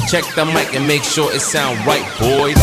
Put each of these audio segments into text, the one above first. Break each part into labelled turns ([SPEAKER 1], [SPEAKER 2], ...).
[SPEAKER 1] Check the mic and make sure it sound right, boys.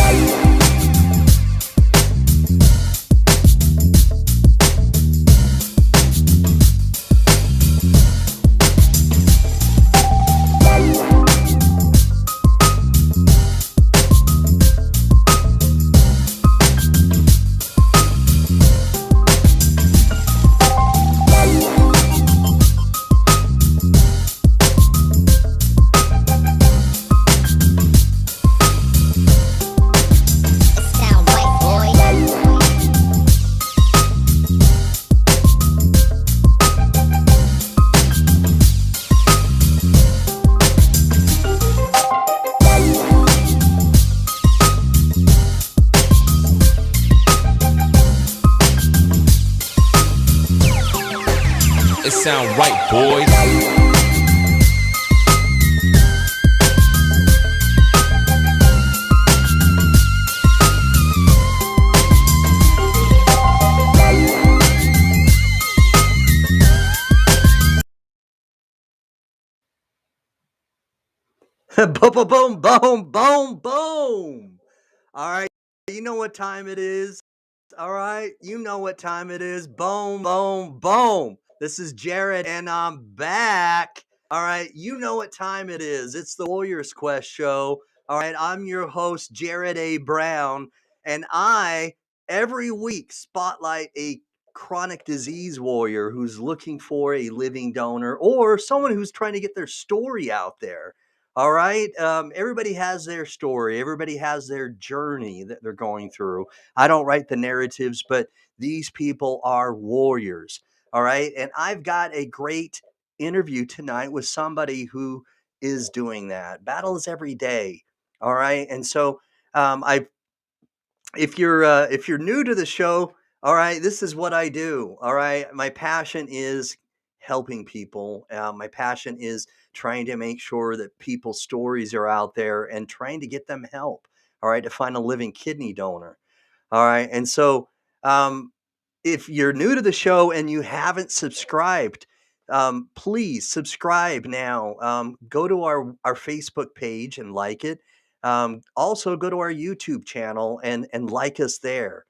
[SPEAKER 1] It sound right, boys.
[SPEAKER 2] Boom, boom, boom, boom, boom. All right, you know what time it is. All right, you know what time it is. Boom, boom, boom. This is Jared, and I'm back. All right, you know what time it is. It's the Warriors Quest show. All right, I'm your host, Jared A. Brown, and I, every week, spotlight a chronic disease warrior who's looking for a living donor or someone who's trying to get their story out there. All right. Everybody has their story. Everybody has their journey that they're going through. I don't write the narratives, but these people are warriors. All right. And I've got a great interview tonight with somebody who is doing that. Battles every day. All right. And so I if you're new to the show, all right, this is what I do. All right, my passion is helping people. My passion is trying to make sure that people's stories are out there and trying to get them help. All right, to find a living kidney donor. All right, and so um, if you're new to the show and you haven't subscribed, please subscribe now. Go to our Facebook page and like it. Also, go to our YouTube channel and like us there.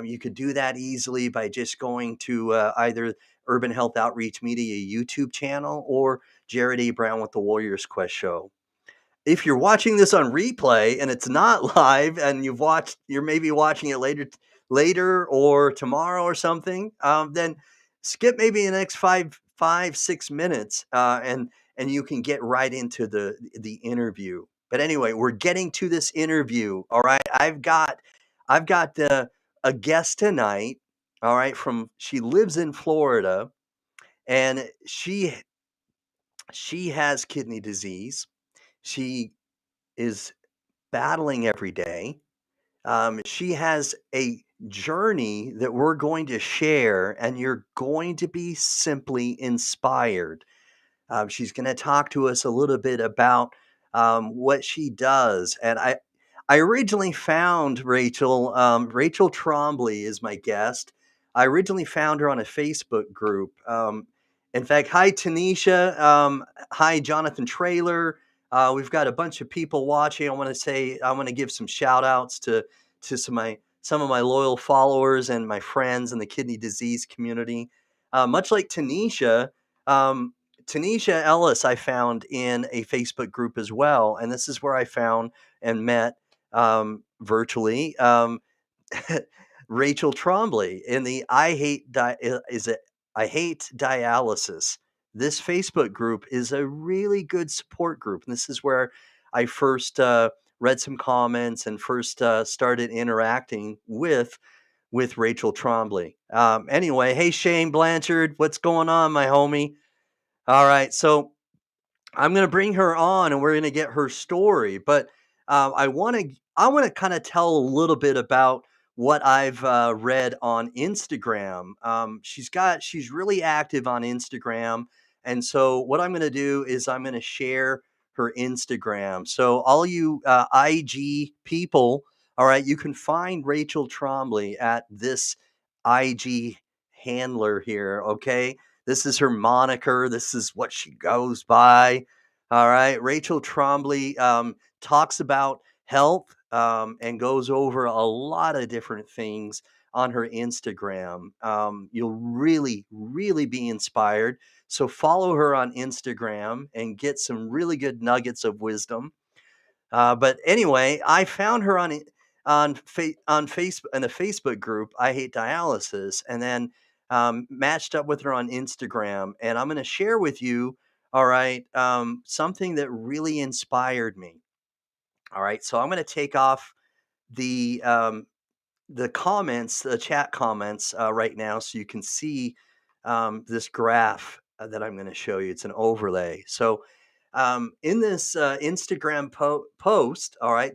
[SPEAKER 2] You could do that easily by just going to either Urban Health Outreach Media YouTube channel or Jared A. Brown with the Warriors Quest show. If you're watching this on replay and it's not live and you're maybe watching it later or tomorrow or something, then skip maybe the next 6 minutes, and you can get right into the interview. But anyway, we're getting to this interview. All right, I've got a guest tonight. All right, she lives in Florida, and she has kidney disease. She is battling every day. She has a journey that we're going to share, and you're going to be simply inspired. She's going to talk to us a little bit about what she does. And I originally found Rachel. Rachel Trombley is my guest. I originally found her on a Facebook group. In fact, hi Tanisha. Hi Jonathan Trailer. We've got a bunch of people watching. I want to give some shout outs to some of my loyal followers and my friends in the kidney disease community. Much like Tanisha, Tanisha Ellis, I found in a Facebook group as well, and this is where I found and met virtually Rachel Trombley in the I hate dialysis. This Facebook group is a really good support group, and this is where I first read some comments and first started interacting with Rachel Trombley. Anyway, hey Shane Blanchard, what's going on, my homie? All right, so I'm going to bring her on, and we're going to get her story. But I want to kind of tell a little bit about what I've read on Instagram. She's really active on Instagram, and so what I'm going to do is I'm going to share her Instagram. So all you IG people, all right, you can find Rachel Trombley at this IG handler here. Okay, this is her moniker. This is what she goes by. All right. Rachel Trombley talks about health and goes over a lot of different things on her Instagram. You'll really, really be inspired. So follow her on Instagram and get some really good nuggets of wisdom. But anyway, I found her on Facebook in a Facebook group. I hate dialysis, and then matched up with her on Instagram. And I'm going to share with you, all right, something that really inspired me. All right, so I'm going to take off the comments, the chat comments right now, so you can see this graph that I'm going to show you. It's an overlay. So in this Instagram post, all right,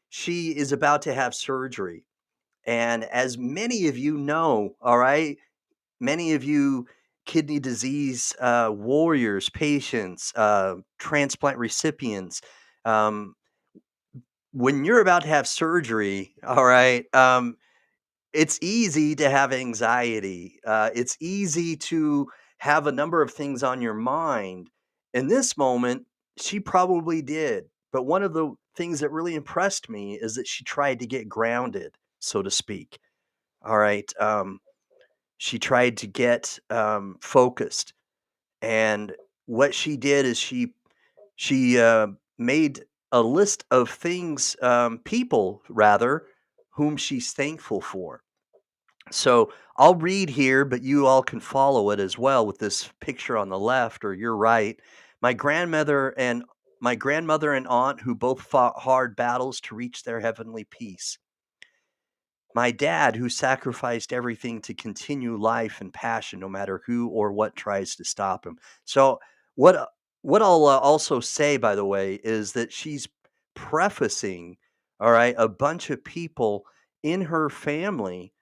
[SPEAKER 2] she is about to have surgery. And as many of you know, all right, many of you kidney disease warriors, patients, transplant recipients, um, when you're about to have surgery, all right, it's easy to have anxiety. It's easy to have a number of things on your mind. In this moment, she probably did. But one of the things that really impressed me is that she tried to get grounded, so to speak. All right. She tried to get focused. And what she did is she made a list of things, people rather, whom she's thankful for. So I'll read here, but you all can follow it as well with this picture on the left or your right. My grandmother and my grandmother and aunt who both fought hard battles to reach their heavenly peace. My dad who sacrificed everything to continue life and passion no matter who or what tries to stop him. So what what I'll also say, by the way, is that she's prefacing, all right, a bunch of people in her family,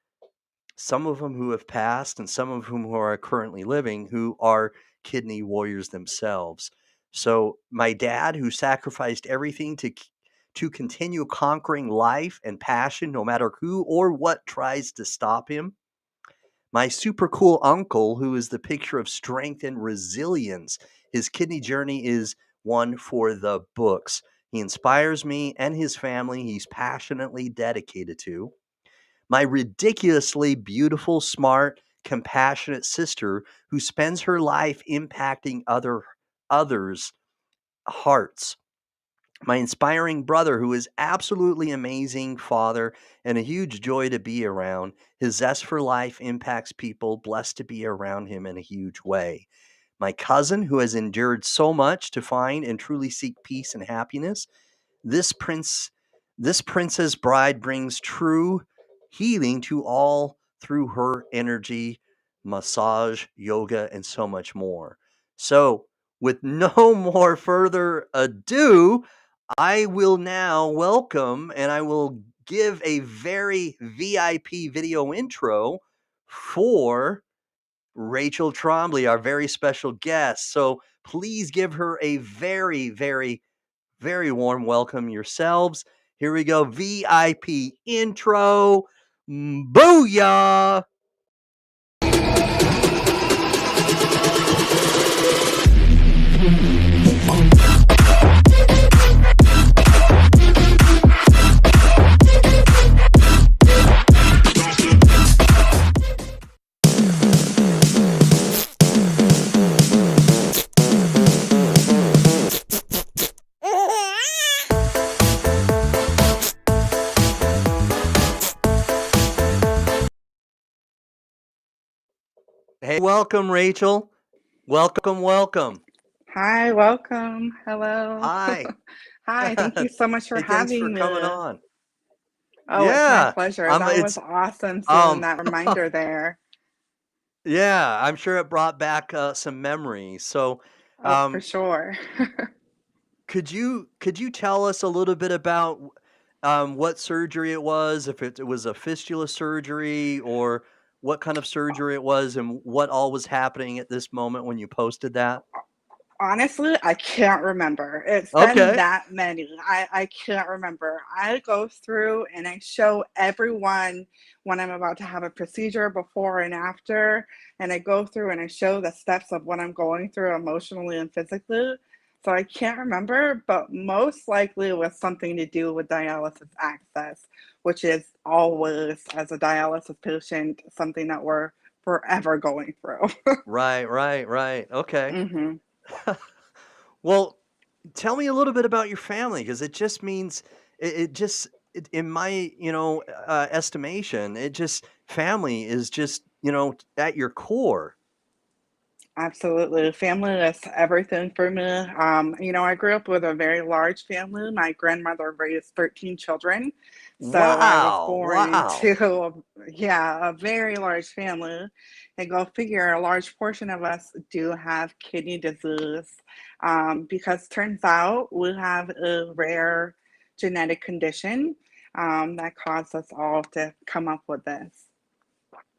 [SPEAKER 2] some of them who have passed and some of whom who are currently living, who are kidney warriors themselves. So my dad who sacrificed everything to continue conquering life and passion no matter who or what tries to stop him. My super cool uncle who is the picture of strength and resilience. His kidney journey is one for the books. He inspires me and his family he's passionately dedicated to. my ridiculously beautiful, smart, compassionate sister who spends her life impacting others' hearts. My inspiring brother, who is absolutely amazing father and a huge joy to be around. His zest for life impacts people, blessed to be around him in a huge way. My cousin, who has endured so much to find and truly seek peace and happiness. This prince, this princess bride brings true healing to all through her energy, massage, yoga, and so much more. So, with no more further ado, I will now welcome and I will give a very VIP video intro for Rachel Trombley, our very special guest. So please give her a very, very, very warm welcome yourselves. Here we go. VIP intro. Booyah! Hey, welcome, Rachel. Welcome, welcome.
[SPEAKER 3] Hi, welcome. Hello.
[SPEAKER 2] Hi.
[SPEAKER 3] Hi, thank you so much for
[SPEAKER 2] Hey, thanks for
[SPEAKER 3] having
[SPEAKER 2] coming
[SPEAKER 3] me.
[SPEAKER 2] on.
[SPEAKER 3] Oh, it's my
[SPEAKER 2] Yeah.
[SPEAKER 3] pleasure. That was
[SPEAKER 2] It's
[SPEAKER 3] awesome seeing
[SPEAKER 2] um
[SPEAKER 3] that reminder there.
[SPEAKER 2] yeah, I'm sure it brought back some memories. So,
[SPEAKER 3] Oh, for
[SPEAKER 2] um
[SPEAKER 3] sure.
[SPEAKER 2] could you tell us a little bit about what surgery it was, if it was a fistula surgery or what kind of surgery it was and what all was happening at this moment when you posted that?
[SPEAKER 3] Honestly, I can't remember. It's been
[SPEAKER 2] Okay.
[SPEAKER 3] that many. I can't remember. I go through and I show everyone when I'm about to have a procedure before and after. And I go through and I show the steps of what I'm going through emotionally and physically. So I can't remember, but most likely it was something to do with dialysis access, which is always, as a dialysis patient, something that we're forever going through.
[SPEAKER 2] Right, right, right. Okay.
[SPEAKER 3] hmm
[SPEAKER 2] Well, tell me a little bit about your family because it just means it just in my estimation it just family is just at your core.
[SPEAKER 3] Absolutely. Family is everything for me. I grew up with a very large family. My grandmother raised 13 children. So I was
[SPEAKER 2] Wow,
[SPEAKER 3] born
[SPEAKER 2] wow.
[SPEAKER 3] into, yeah, a very large family. And go figure, a large portion of us do have kidney disease because turns out we have a rare genetic condition that caused us all to come up with this.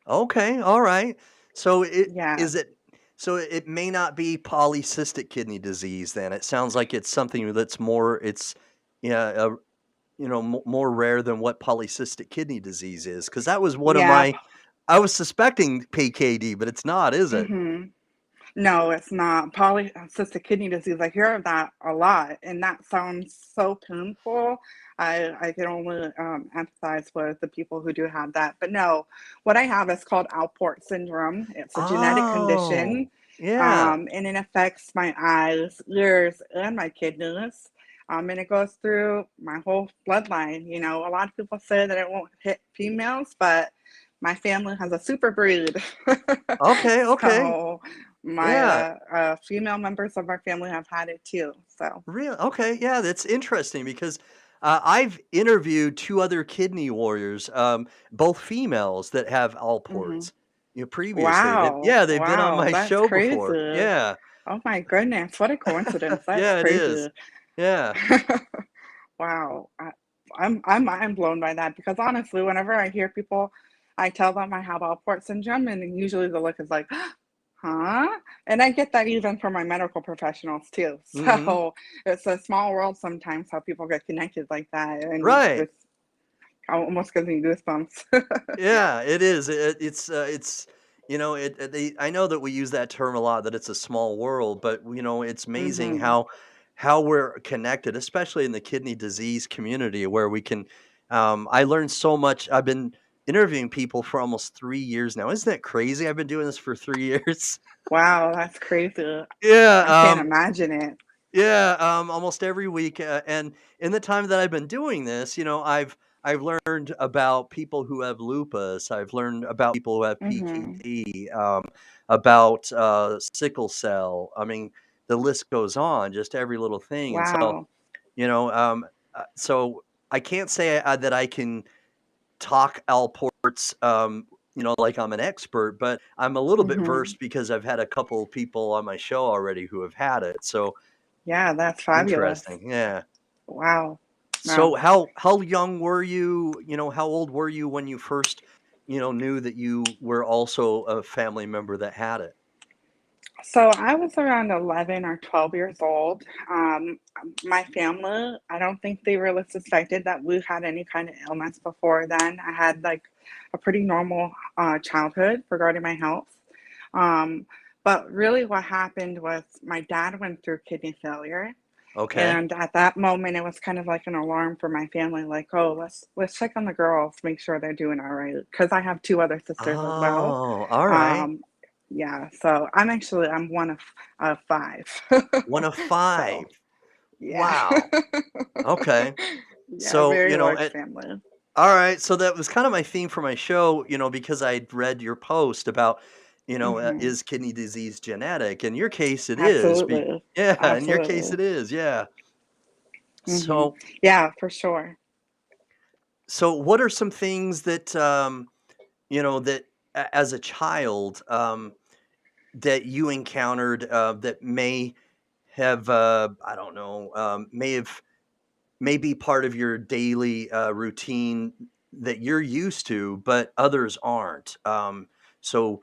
[SPEAKER 2] Okay, all right. So it
[SPEAKER 3] Yeah.
[SPEAKER 2] is it so it may not be polycystic kidney disease then. It sounds like it's something that's more it's yeah, more rare than what polycystic kidney disease is because that was one of
[SPEAKER 3] Yeah.
[SPEAKER 2] my I was suspecting PKD, but it's not, is it?
[SPEAKER 3] hmm No, it's not. Polycystic kidney disease, I hear of that a lot, and that sounds so painful. I can only empathize with the people who do have that. But no, what I have is called Alport syndrome. It's a genetic condition,
[SPEAKER 2] Oh, yeah.
[SPEAKER 3] and it affects my eyes, ears, and my kidneys. And it goes through my whole bloodline. You know, a lot of people say that it won't hit females, but my family has a super breed.
[SPEAKER 2] Okay, okay.
[SPEAKER 3] So my
[SPEAKER 2] Yeah.
[SPEAKER 3] female members of our family have had it too. So,
[SPEAKER 2] Real okay, yeah, that's interesting because, I've interviewed 2 other kidney warriors, both females that have
[SPEAKER 3] hmm
[SPEAKER 2] Alports, previously.
[SPEAKER 3] wow,
[SPEAKER 2] They've been on
[SPEAKER 3] wow,
[SPEAKER 2] my
[SPEAKER 3] that's
[SPEAKER 2] show before.
[SPEAKER 3] crazy.
[SPEAKER 2] Yeah.
[SPEAKER 3] Oh my goodness, what a coincidence. That's
[SPEAKER 2] Yeah, it is.
[SPEAKER 3] crazy.
[SPEAKER 2] Yeah.
[SPEAKER 3] Wow, I'm mind blown by that because honestly, whenever I hear people, I tell them I have Alport syndrome, and usually the look is like, huh? And I get that even from my medical professionals too.
[SPEAKER 2] Mhm.
[SPEAKER 3] So it's a small world sometimes how people get connected like that, and
[SPEAKER 2] Right.
[SPEAKER 3] it's almost gives me goosebumps.
[SPEAKER 2] Yeah, it is. It's I know that we use that term a lot that it's a small world, but it's amazing
[SPEAKER 3] hmm
[SPEAKER 2] how we're connected, especially in the kidney disease community where we can I learned so much. I've been interviewing people for almost 3 years now. Isn't that crazy? I've been doing this for 3 years.
[SPEAKER 3] Wow, that's crazy.
[SPEAKER 2] Yeah,
[SPEAKER 3] I can't imagine it.
[SPEAKER 2] yeah, almost every week, and in the time that I've been doing this, I've learned about people who have lupus. I've learned about people who have
[SPEAKER 3] Mhm.
[SPEAKER 2] PKD, about sickle cell. I mean, the list goes on, just every little thing. And so,
[SPEAKER 3] Wow.
[SPEAKER 2] you know, so I can't say that I can talk Alports, like I'm an expert, but I'm a little bit
[SPEAKER 3] Mhm.
[SPEAKER 2] versed because I've had a couple people on my show already who have had it. So
[SPEAKER 3] Yeah, that's fabulous.
[SPEAKER 2] interesting. Yeah.
[SPEAKER 3] Wow.
[SPEAKER 2] So
[SPEAKER 3] Wow.
[SPEAKER 2] how young were you? How old were you when you first, knew that you were also a family member that had it?
[SPEAKER 3] So I was around 11 or 12 years old. My family, I don't think they really suspected that we had any kind of illness before then. I had like a pretty normal childhood regarding my health. Um, but really, what happened was my dad went through kidney failure.
[SPEAKER 2] Okay.
[SPEAKER 3] And at that moment, it was kind of like an alarm for my family, like, oh, let's check on the girls, make sure they're doing all right. Because I have two other sisters as well.
[SPEAKER 2] Oh, all right.
[SPEAKER 3] Um, yeah, so I'm one of five.
[SPEAKER 2] One of
[SPEAKER 3] So
[SPEAKER 2] five.
[SPEAKER 3] yeah,
[SPEAKER 2] Wow. Okay.
[SPEAKER 3] yeah,
[SPEAKER 2] So,
[SPEAKER 3] very large family.
[SPEAKER 2] all right, so that was kind of my theme for my show, because I'd read your post about,
[SPEAKER 3] Hmm.
[SPEAKER 2] is kidney disease genetic? In your case, it is.
[SPEAKER 3] Absolutely,
[SPEAKER 2] Yeah, in your case,
[SPEAKER 3] absolutely.
[SPEAKER 2] it is. Yeah.
[SPEAKER 3] Hmm.
[SPEAKER 2] So,
[SPEAKER 3] Yeah, for sure.
[SPEAKER 2] what are some things that, that as a child, that you encountered that may have, I don't know, may be part of your daily routine that you're used to, but others aren't. So,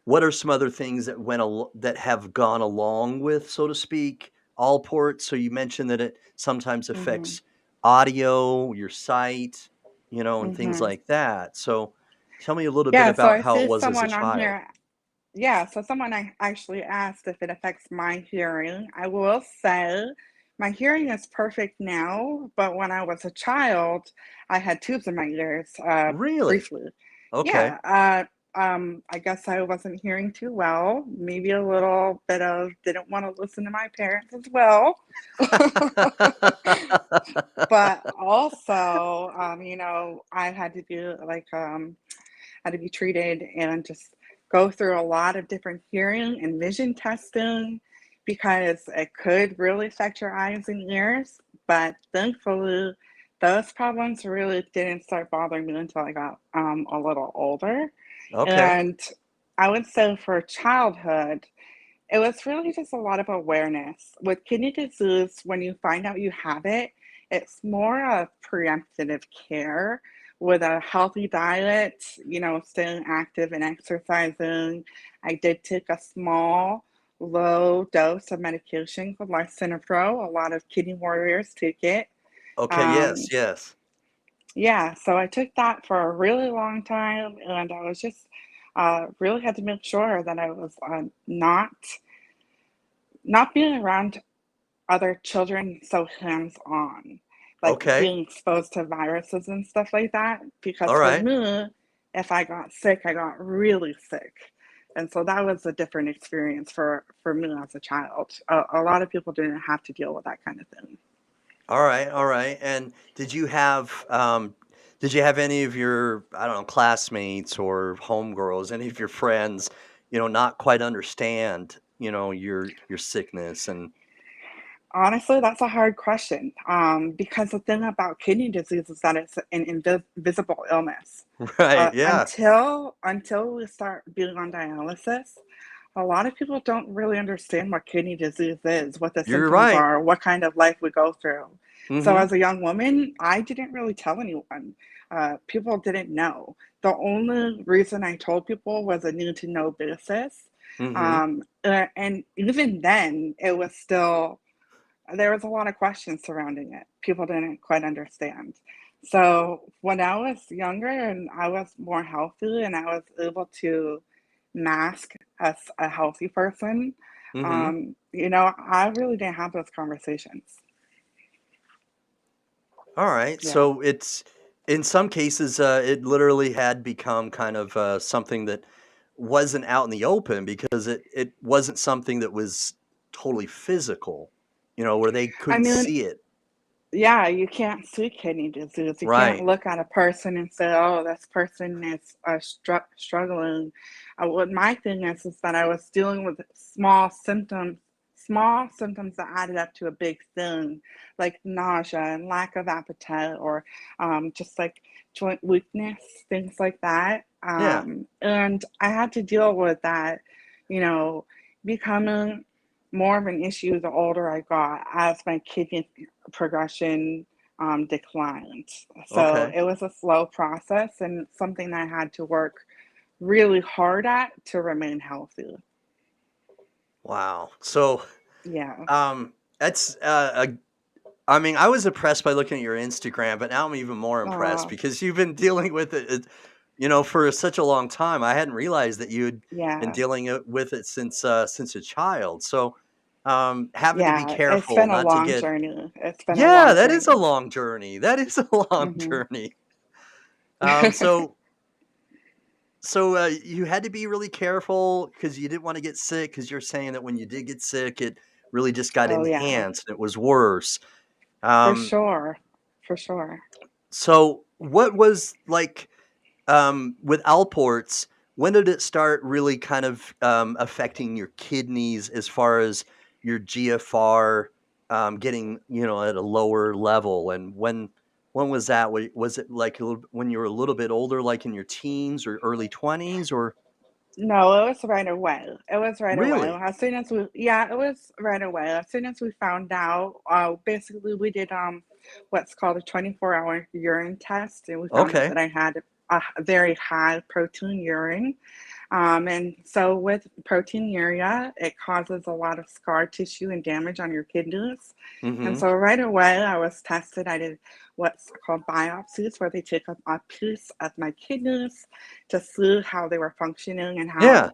[SPEAKER 2] what are some other things that that have gone along with, so to speak, all ports? So you mentioned that it sometimes
[SPEAKER 3] Hmm.
[SPEAKER 2] affects audio, your sight, and things
[SPEAKER 3] Hmm.
[SPEAKER 2] like that. So, tell me a little bit
[SPEAKER 3] Yeah, so
[SPEAKER 2] about
[SPEAKER 3] I
[SPEAKER 2] how it
[SPEAKER 3] see
[SPEAKER 2] was as a
[SPEAKER 3] someone on
[SPEAKER 2] child.
[SPEAKER 3] here. Yeah, so someone actually asked if it affects my hearing. I will say my hearing is perfect now, but when I was a child, I had tubes in my ears,
[SPEAKER 2] Really?
[SPEAKER 3] briefly.
[SPEAKER 2] Okay.
[SPEAKER 3] Yeah, I guess I wasn't hearing too well. Maybe a little bit of didn't want to listen to my parents as well. But also, I had to do had to be treated and just go through a lot of different hearing and vision testing because it could really affect your eyes and ears. But thankfully, those problems really didn't start bothering me until I got a little older.
[SPEAKER 2] Okay.
[SPEAKER 3] And I would say for childhood, it was really just a lot of awareness. With kidney disease, when you find out you have it, it's more of preemptive care with a healthy diet, staying active and exercising. I did take a small, low dose of medication called lisinopril. A lot of kidney warriors take it.
[SPEAKER 2] Okay. Yes.
[SPEAKER 3] Um,
[SPEAKER 2] Yes.
[SPEAKER 3] yeah, so I took that for a really long time, and I was just really had to make sure that I was not being around other children so hands-on, like
[SPEAKER 2] Okay.
[SPEAKER 3] being exposed to viruses and stuff like that. Because
[SPEAKER 2] All
[SPEAKER 3] for
[SPEAKER 2] right.
[SPEAKER 3] me, if I got sick, I got really sick. And so that was a different experience for me as a child. A lot of people didn't have to deal with that kind of thing.
[SPEAKER 2] All right, all right. And did you have any of your, I don't know, classmates or homegirls, any of your friends, not quite understand, your sickness and
[SPEAKER 3] Honestly, that's a hard question, because the thing about kidney disease is that it's an invisible illness.
[SPEAKER 2] right, yeah.
[SPEAKER 3] Until we start being on dialysis, a lot of people don't really understand what kidney disease is, what the
[SPEAKER 2] You're
[SPEAKER 3] symptoms
[SPEAKER 2] right.
[SPEAKER 3] are, what kind of life we go through. So
[SPEAKER 2] Mhm.
[SPEAKER 3] as a young woman, I didn't really tell anyone. People didn't know. The only reason I told people was a need to know basis.
[SPEAKER 2] Mhm.
[SPEAKER 3] And even then, it was still there was a lot of questions surrounding it. People didn't quite understand. So when I was younger and I was more healthy and I was able to mask as a healthy person,
[SPEAKER 2] Mhm.
[SPEAKER 3] I really didn't have those conversations.
[SPEAKER 2] All right.
[SPEAKER 3] Yeah.
[SPEAKER 2] So in some cases, it literally had become kind of something that wasn't out in the open because it wasn't something that was totally physical, where they
[SPEAKER 3] I
[SPEAKER 2] couldn't
[SPEAKER 3] mean,
[SPEAKER 2] see it.
[SPEAKER 3] yeah, you can't see kidney disease. You can't
[SPEAKER 2] Right.
[SPEAKER 3] look at a person and say, "Oh, this person is struggling." What my thing is that I was dealing with small symptoms that added up to a big thing, like nausea and lack of appetite, or just like joint weakness, things like that.
[SPEAKER 2] Yeah.
[SPEAKER 3] And I had to deal with that, you know, becoming more of an issue the older I got as my kidney progression declined. So
[SPEAKER 2] Okay.
[SPEAKER 3] it was a slow process and something I had to work really hard at to remain healthy.
[SPEAKER 2] Wow. So,
[SPEAKER 3] Yeah.
[SPEAKER 2] that's I mean, I was impressed by looking at your Instagram, but now I'm even more impressed
[SPEAKER 3] Uh,
[SPEAKER 2] because you've been dealing with it, for such a long time. I hadn't realized that you'd been
[SPEAKER 3] yeah.
[SPEAKER 2] dealing with it since a child. So, having to be
[SPEAKER 3] Yeah. It's
[SPEAKER 2] careful
[SPEAKER 3] been a
[SPEAKER 2] not to
[SPEAKER 3] long
[SPEAKER 2] get.
[SPEAKER 3] journey. It's been a
[SPEAKER 2] Yeah,
[SPEAKER 3] long
[SPEAKER 2] that is a
[SPEAKER 3] journey.
[SPEAKER 2] long journey. That is a long
[SPEAKER 3] Hmm.
[SPEAKER 2] journey. Um, so so you had to be really careful because you didn't want to get sick because you're saying that when you did get sick, it really just got
[SPEAKER 3] Oh, yeah.
[SPEAKER 2] enhanced and it was worse.
[SPEAKER 3] For
[SPEAKER 2] Um,
[SPEAKER 3] sure. For sure.
[SPEAKER 2] so what was like with Alports? When did it start really kind of affecting your kidneys as far as your GFR getting at a lower level? And when was that? Was it like when you were a little bit older, like in your teens or early 20s, or
[SPEAKER 3] No, it was right away. It was right away.
[SPEAKER 2] really?
[SPEAKER 3] As soon as we, yeah, it was right away. As soon as we found out, basically we did what's called a 24-hour urine test, and we found out
[SPEAKER 2] Okay.
[SPEAKER 3] that I had a very high protein urine. And so with proteinuria, it causes a lot of scar tissue and damage on your kidneys. And
[SPEAKER 2] Mm-hmm.
[SPEAKER 3] so right away, I was tested. I did what's called biopsies, where they take a piece of my kidneys to see how they were functioning and
[SPEAKER 2] Yeah.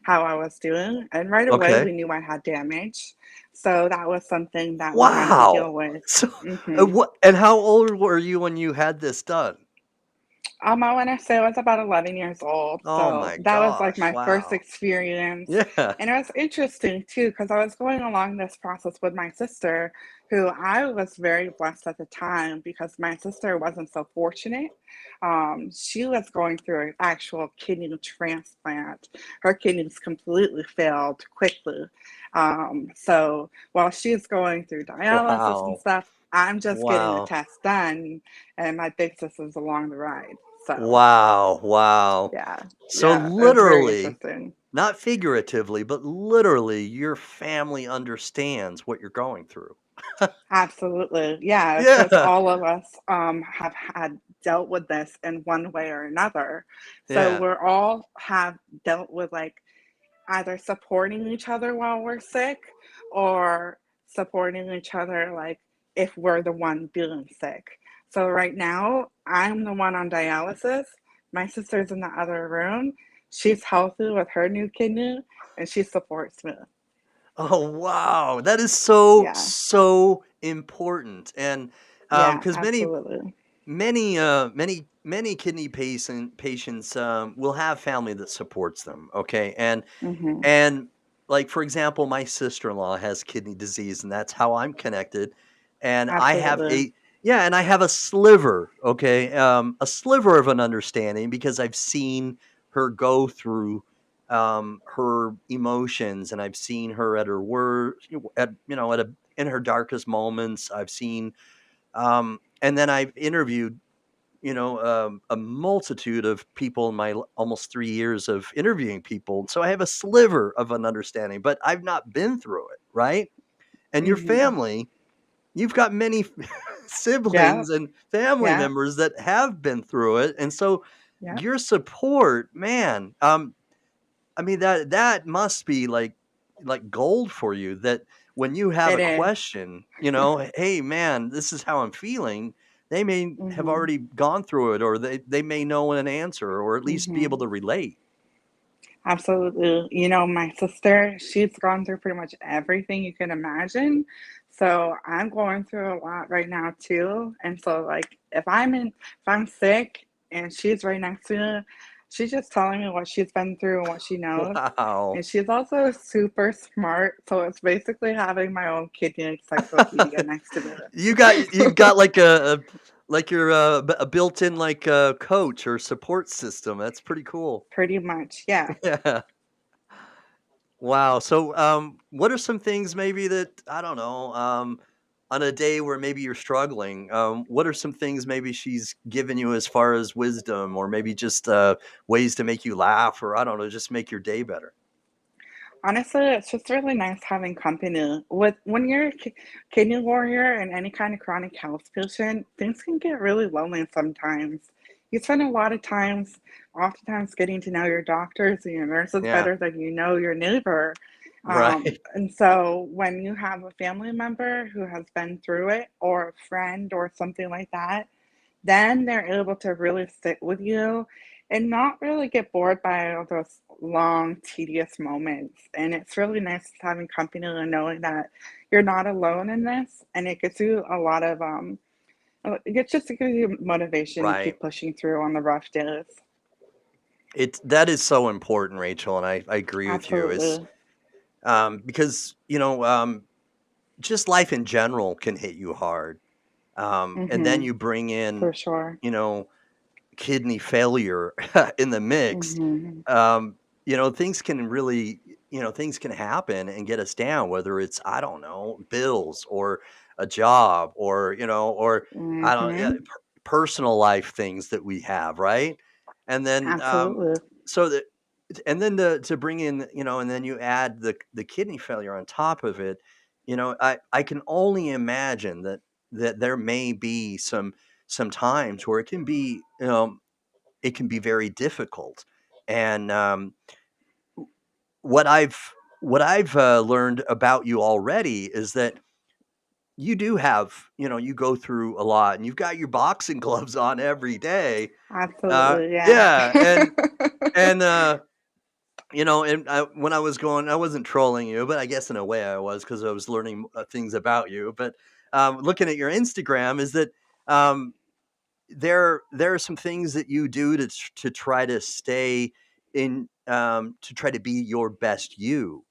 [SPEAKER 3] how I was doing. And right away,
[SPEAKER 2] Okay.
[SPEAKER 3] we knew I had damage. So that was something that we had to deal
[SPEAKER 2] Wow.
[SPEAKER 3] with.
[SPEAKER 2] So,
[SPEAKER 3] Hmm.
[SPEAKER 2] what? And how old were you when you had this done?
[SPEAKER 3] I wanna say I was about 11 years old,
[SPEAKER 2] Oh
[SPEAKER 3] so
[SPEAKER 2] my
[SPEAKER 3] that was, like,
[SPEAKER 2] gosh!
[SPEAKER 3] my first
[SPEAKER 2] Wow.
[SPEAKER 3] experience,
[SPEAKER 2] Yeah.
[SPEAKER 3] and it was interesting too because I was going along this process with my sister, who I was very blessed at the time because my sister wasn't so fortunate. She was going through an actual kidney transplant. Her kidneys completely failed quickly. So while she's going through dialysis and
[SPEAKER 2] Wow.
[SPEAKER 3] stuff, I'm just getting the
[SPEAKER 2] Wow.
[SPEAKER 3] test done, and my big sister's along the ride. So,
[SPEAKER 2] Wow. Wow.
[SPEAKER 3] yeah,
[SPEAKER 2] So
[SPEAKER 3] yeah, it was very
[SPEAKER 2] literally,
[SPEAKER 3] interesting.
[SPEAKER 2] not figuratively, but literally, your family understands what you're going through.
[SPEAKER 3] Absolutely. Yeah, because
[SPEAKER 2] Yeah.
[SPEAKER 3] all of us have had dealt with this in one way or another. So
[SPEAKER 2] Yeah.
[SPEAKER 3] we're all have dealt with like either supporting each other while we're sick or supporting each other like if we're the one being sick. So right now, I'm the one on dialysis. My sister's in the other room. She's healthy with her new kidney and she supports me.
[SPEAKER 2] Oh, wow. That is so,
[SPEAKER 3] Yeah.
[SPEAKER 2] so important. And
[SPEAKER 3] Yeah,
[SPEAKER 2] because
[SPEAKER 3] absolutely.
[SPEAKER 2] many kidney patients will have family that supports them. Okay.
[SPEAKER 3] Mhm.
[SPEAKER 2] And like, for example, my sister-in-law has kidney disease, and that's how I'm connected. And
[SPEAKER 3] Absolutely.
[SPEAKER 2] I have a sliver, okay, a sliver of an understanding because I've seen her go through her emotions, and I've seen her at her worst, in her darkest moments. I've seen, and then I've interviewed a multitude of people in my almost 3 years of interviewing people. So I have a sliver of an understanding, but I've not been through it, right? And your
[SPEAKER 3] Mhm.
[SPEAKER 2] family, you've got many
[SPEAKER 3] Yeah,
[SPEAKER 2] siblings and family
[SPEAKER 3] yeah,
[SPEAKER 2] members that have been through it. And so
[SPEAKER 3] yeah.
[SPEAKER 2] your support, man, I mean that must be like gold for you that when you have
[SPEAKER 3] It
[SPEAKER 2] a
[SPEAKER 3] is.
[SPEAKER 2] question, hey man, this is how I'm feeling. They may have
[SPEAKER 3] Mhm.
[SPEAKER 2] already gone through it or they may know an answer or at least be able
[SPEAKER 3] Mhm.
[SPEAKER 2] to relate.
[SPEAKER 3] Absolutely. My sister, she's gone through pretty much everything you can imagine. So I'm going through a lot right now too. And so like if I'm sick and she's right next to me, she's just telling me what she's been through and what she knows.
[SPEAKER 2] Wow.
[SPEAKER 3] And she's also super smart. So it's basically having my own kidney encyclopedia next to me.
[SPEAKER 2] You've got like like your a built-in like coach or support system. That's pretty cool.
[SPEAKER 3] Pretty much. Yeah.
[SPEAKER 2] Yeah. Wow. So, what are some things maybe that I don't know, on a day where maybe you're struggling? What are some things maybe she's given you as far as wisdom, or maybe just ways to make you laugh, or I don't know, just make your day better?
[SPEAKER 3] Honestly, it's just really nice having company. With when you're a kidney warrior and any kind of chronic health patient, things can get really lonely sometimes. You spend a lot of times, oftentimes, getting to know your doctors and your nurses
[SPEAKER 2] Yeah.
[SPEAKER 3] better than you know your neighbor.
[SPEAKER 2] Right.
[SPEAKER 3] And so, when you have a family member who has been through it, or a friend, or something like that, then they're able to really sit with you and not really get bored by all those long, tedious moments. And it's really nice having company and knowing that you're not alone in this. And it gives you a lot of it gets just to give you motivation to
[SPEAKER 2] Right.
[SPEAKER 3] keep pushing through on the rough days.
[SPEAKER 2] That is so important, Rachel, and I agree with you. Is
[SPEAKER 3] Absolutely.
[SPEAKER 2] because just life in general can hit you hard, and then
[SPEAKER 3] Mm-hmm.
[SPEAKER 2] you bring in
[SPEAKER 3] For sure.
[SPEAKER 2] you know kidney failure in the mix.
[SPEAKER 3] Mm-hmm.
[SPEAKER 2] um, things can really, things can happen and get us down, whether it's, I don't know, bills or a job or, or I don't, yeah,
[SPEAKER 3] Mm-hmm.
[SPEAKER 2] personal life things that we have, right? And then,
[SPEAKER 3] Absolutely.
[SPEAKER 2] so that, and then to bring in, and then you add the kidney failure on top of it. I can only imagine that there may be some times where it can be very difficult. And what I've learned about you already is that you do have, you go through a lot, and you've got your boxing gloves on every day.
[SPEAKER 3] Absolutely. Yeah.
[SPEAKER 2] Yeah, and and when I was going, I wasn't trolling you, but I guess in a way I was, because I was learning things about you. But looking at your Instagram, is that um, there are some things that you do to try to stay in, to try to be your best you.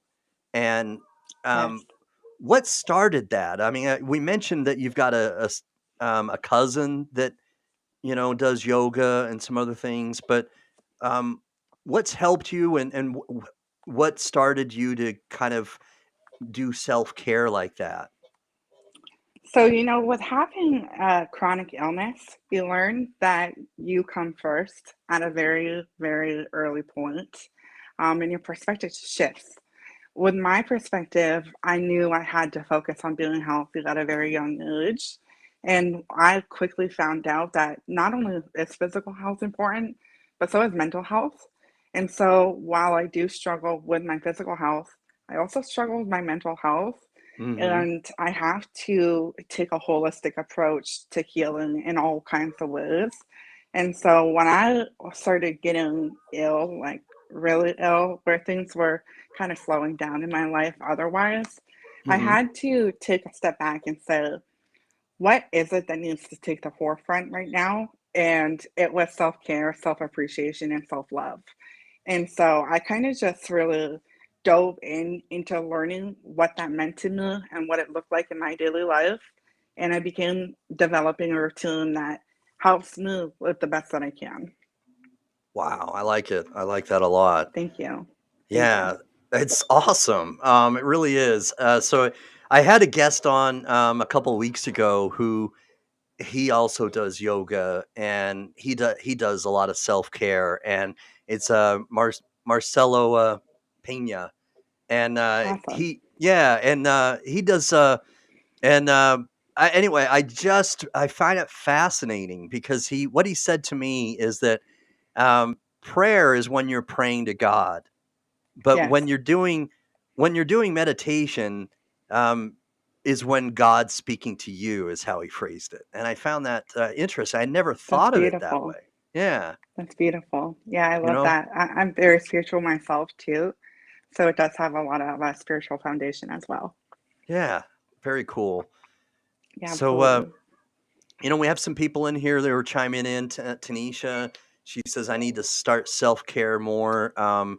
[SPEAKER 2] And
[SPEAKER 3] Yes.
[SPEAKER 2] um, what started that? I mean, we mentioned that you've got a cousin that does yoga and some other things, but um, what's helped you, and what started you to kind of do self care like that?
[SPEAKER 3] So, with having a chronic illness, you learn that you come first at a very, very early point, and your perspective shifts. With my perspective, I knew I had to focus on being healthy at a very young age. And I quickly found out that not only is physical health important, but so is mental health. And so while I do struggle with my physical health, I also struggle with my mental health.
[SPEAKER 2] Hmm.
[SPEAKER 3] And I have to take a holistic approach to healing in all kinds of ways. And so when I started getting ill, like really ill, where things were kind of slowing down in my life otherwise, I
[SPEAKER 2] Hmm.
[SPEAKER 3] had to take a step back and say, what is it that needs to take the forefront right now? And it was self care, self appreciation, and self love. And so I kind of just really dove into learning what that meant to me and what it looked like in my daily life. And I began developing a routine that helps me live the best that I can.
[SPEAKER 2] Wow, I like it. I like that a lot.
[SPEAKER 3] Thank you. Thank you.
[SPEAKER 2] Yeah, it's awesome. It really is. So I had a guest on a couple weeks ago who he also does yoga, and he does a lot of self care, and it's Marcelo Pena, and
[SPEAKER 3] Awesome.
[SPEAKER 2] he does and anyway, I find it fascinating because he what he said to me is that prayer is when you're praying to God, but
[SPEAKER 3] Yes,
[SPEAKER 2] when you're doing meditation, um, is when God's speaking to you, is how he phrased it, and I found that interesting. I never
[SPEAKER 3] that's
[SPEAKER 2] thought of it that
[SPEAKER 3] beautiful.
[SPEAKER 2] way. Yeah,
[SPEAKER 3] That's beautiful. Yeah, I
[SPEAKER 2] you
[SPEAKER 3] love
[SPEAKER 2] know.
[SPEAKER 3] that. I'm very spiritual myself too. So it does have a lot of spiritual foundation as well.
[SPEAKER 2] Yeah. Very cool.
[SPEAKER 3] Yeah,
[SPEAKER 2] So,
[SPEAKER 3] absolutely.
[SPEAKER 2] we have some people in here that were chiming in. Tanisha, she says, I need to start self care more. And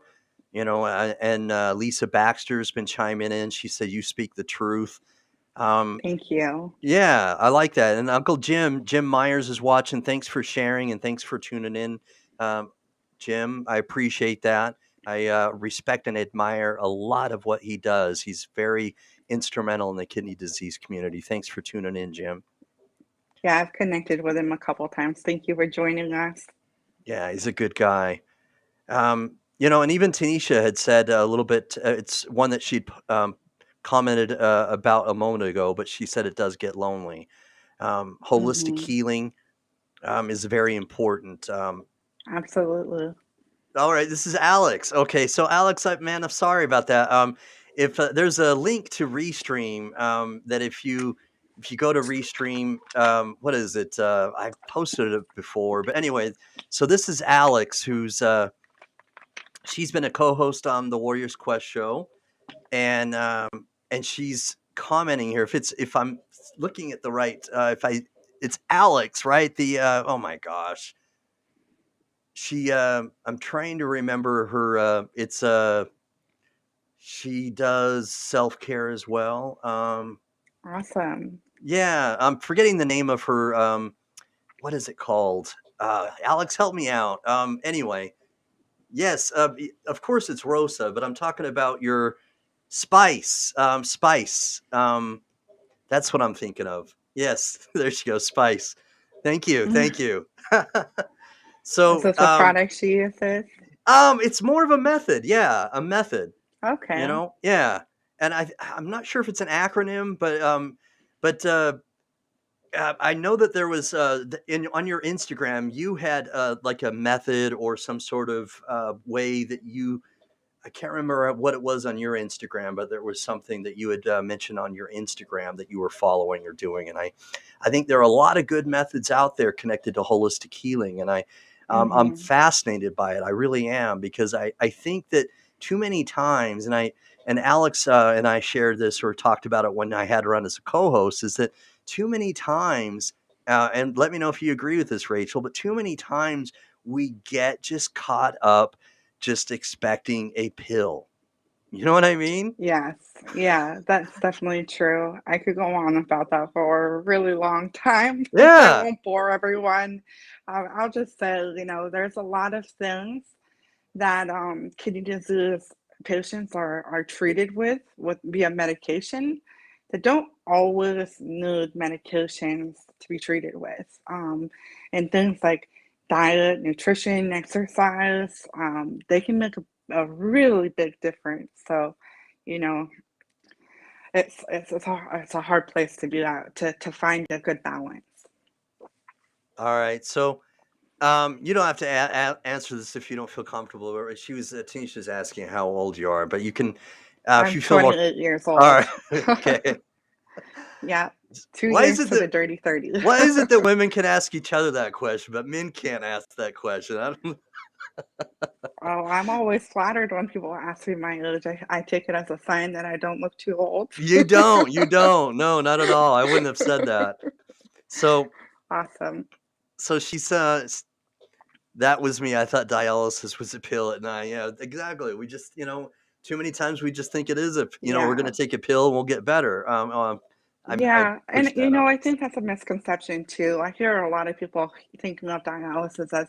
[SPEAKER 2] Lisa Baxter's been chiming in. She said, you speak the truth. Um,
[SPEAKER 3] Thank you.
[SPEAKER 2] yeah, I like that. And Uncle Jim Myers is watching. Thanks for sharing and thanks for tuning in. Um, Jim, I appreciate that. I respect and admire a lot of what he does. He's very instrumental in the kidney disease community. Thanks for tuning in, Jim.
[SPEAKER 3] Yeah, I've connected with him a couple times. Thank you for joining us.
[SPEAKER 2] Yeah, he's a good guy. And even Tanisha had said a little bit, it's one that she'd commented about a moment ago, but she said it does get lonely. Holistic
[SPEAKER 3] Hmm.
[SPEAKER 2] healing is very important.
[SPEAKER 3] Absolutely.
[SPEAKER 2] All right, this is Alex. Okay, so Alex, I'm sorry about that. If there's a link to Restream, that if you go to Restream, what is it? I posted it before, but anyway, so this is Alex, who's she's been a co-host on the Warriors Quest show, and she's commenting here. If I'm looking at the right, it's Alex, right? The oh my gosh. I'm trying to remember her. She does self care as well.
[SPEAKER 3] Awesome.
[SPEAKER 2] Yeah, I'm forgetting the name of her. What is it called? Alex, help me out. Anyway, yes, of course it's Rosa, but I'm talking about your Spice. Spice. That's what I'm thinking of. Yes, there she goes, Spice. Thank you, thank you.
[SPEAKER 3] Is
[SPEAKER 2] So,
[SPEAKER 3] this a product she uses?
[SPEAKER 2] it's more of a method. Yeah, a method.
[SPEAKER 3] Okay.
[SPEAKER 2] Yeah. And I'm not sure if it's an acronym, but I know that there was on your Instagram you had like a method or some sort of way that you. I can't remember what it was on your Instagram, but there was something that you had mentioned on your Instagram that you were following or doing, and I think there are a lot of good methods out there connected to holistic healing, and I'm
[SPEAKER 3] Hmm.
[SPEAKER 2] fascinated by it. I really am because I think that too many times, and Alex and I shared this or talked about it when I had her on as a co-host, is that too many times, and let me know if you agree with this, Rachel, but too many times we get just caught up just expecting a pill. You know what I mean?
[SPEAKER 3] Yes. Yeah, that's definitely true. I could go on about that for a really long time. I
[SPEAKER 2] Yeah.
[SPEAKER 3] won't bore everyone. I'll just say, there's a lot of things that kidney disease patients are treated with via medication that don't always need medications to be treated with. And things like diet, nutrition, exercise, they can make a really big difference. So, you know, it's a hard place to be at to find a good balance.
[SPEAKER 2] All right. So, you don't have to answer this if you don't feel comfortable. But she was Tanisha's asking how old you are, but you can, if
[SPEAKER 3] I'm
[SPEAKER 2] you feel more.
[SPEAKER 3] 28 years
[SPEAKER 2] All
[SPEAKER 3] old.
[SPEAKER 2] right. Okay.
[SPEAKER 3] Yeah, two
[SPEAKER 2] Why is
[SPEAKER 3] years
[SPEAKER 2] it
[SPEAKER 3] to the
[SPEAKER 2] that
[SPEAKER 3] dirty 30.
[SPEAKER 2] why is it that women can ask each other that question, but men can't ask that question? I don't.
[SPEAKER 3] Oh, I'm always flattered when people ask me my age. I take it as a sign that I don't look too old.
[SPEAKER 2] You don't. You don't. No, not at all. I wouldn't have said that. So,
[SPEAKER 3] Awesome.
[SPEAKER 2] so she's that was me. I thought dialysis was a pill at night. Yeah, exactly. We just, too many times we just think it is we're going to
[SPEAKER 3] Yeah.
[SPEAKER 2] take a pill and we'll get better. I
[SPEAKER 3] Yeah. And,
[SPEAKER 2] pushed that up.
[SPEAKER 3] I think that's a misconception too. I hear a lot of people thinking of dialysis as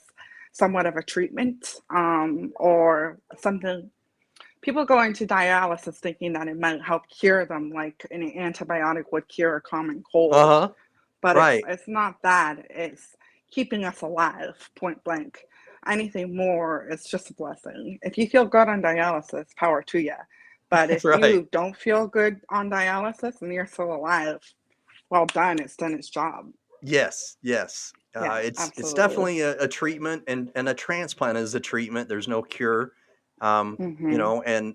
[SPEAKER 3] somewhat of a treatment, or something. People go into dialysis thinking that it might help cure them, like an antibiotic would cure a common
[SPEAKER 2] Uh
[SPEAKER 3] cold.
[SPEAKER 2] huh.
[SPEAKER 3] But it's
[SPEAKER 2] Right.
[SPEAKER 3] it's not that. It's keeping us alive, point blank. Anything more is just a blessing. If you feel good on dialysis, power to you. But if
[SPEAKER 2] Right.
[SPEAKER 3] you don't feel good on dialysis and you're still alive, well done. It's done its job.
[SPEAKER 2] Yes. Yes.
[SPEAKER 3] Yeah,
[SPEAKER 2] It's
[SPEAKER 3] absolutely.
[SPEAKER 2] definitely a treatment, and a transplant is a treatment. There's no cure.
[SPEAKER 3] Hmm.
[SPEAKER 2] And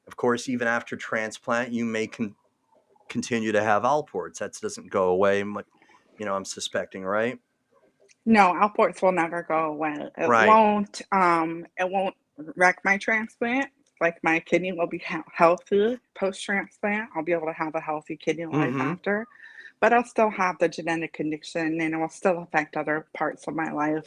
[SPEAKER 2] of course, even after transplant, you may continue to have Alports. That doesn't go away. I'm suspecting, right?
[SPEAKER 3] No, Alports will never go away. It
[SPEAKER 2] Right.
[SPEAKER 3] won't. It won't wreck my transplant. like my kidney will be healthy post transplant. I'll be able to have a healthy kidney life
[SPEAKER 2] Mm-hmm.
[SPEAKER 3] after, but I'll still have the genetic condition and it will still affect other parts of my life.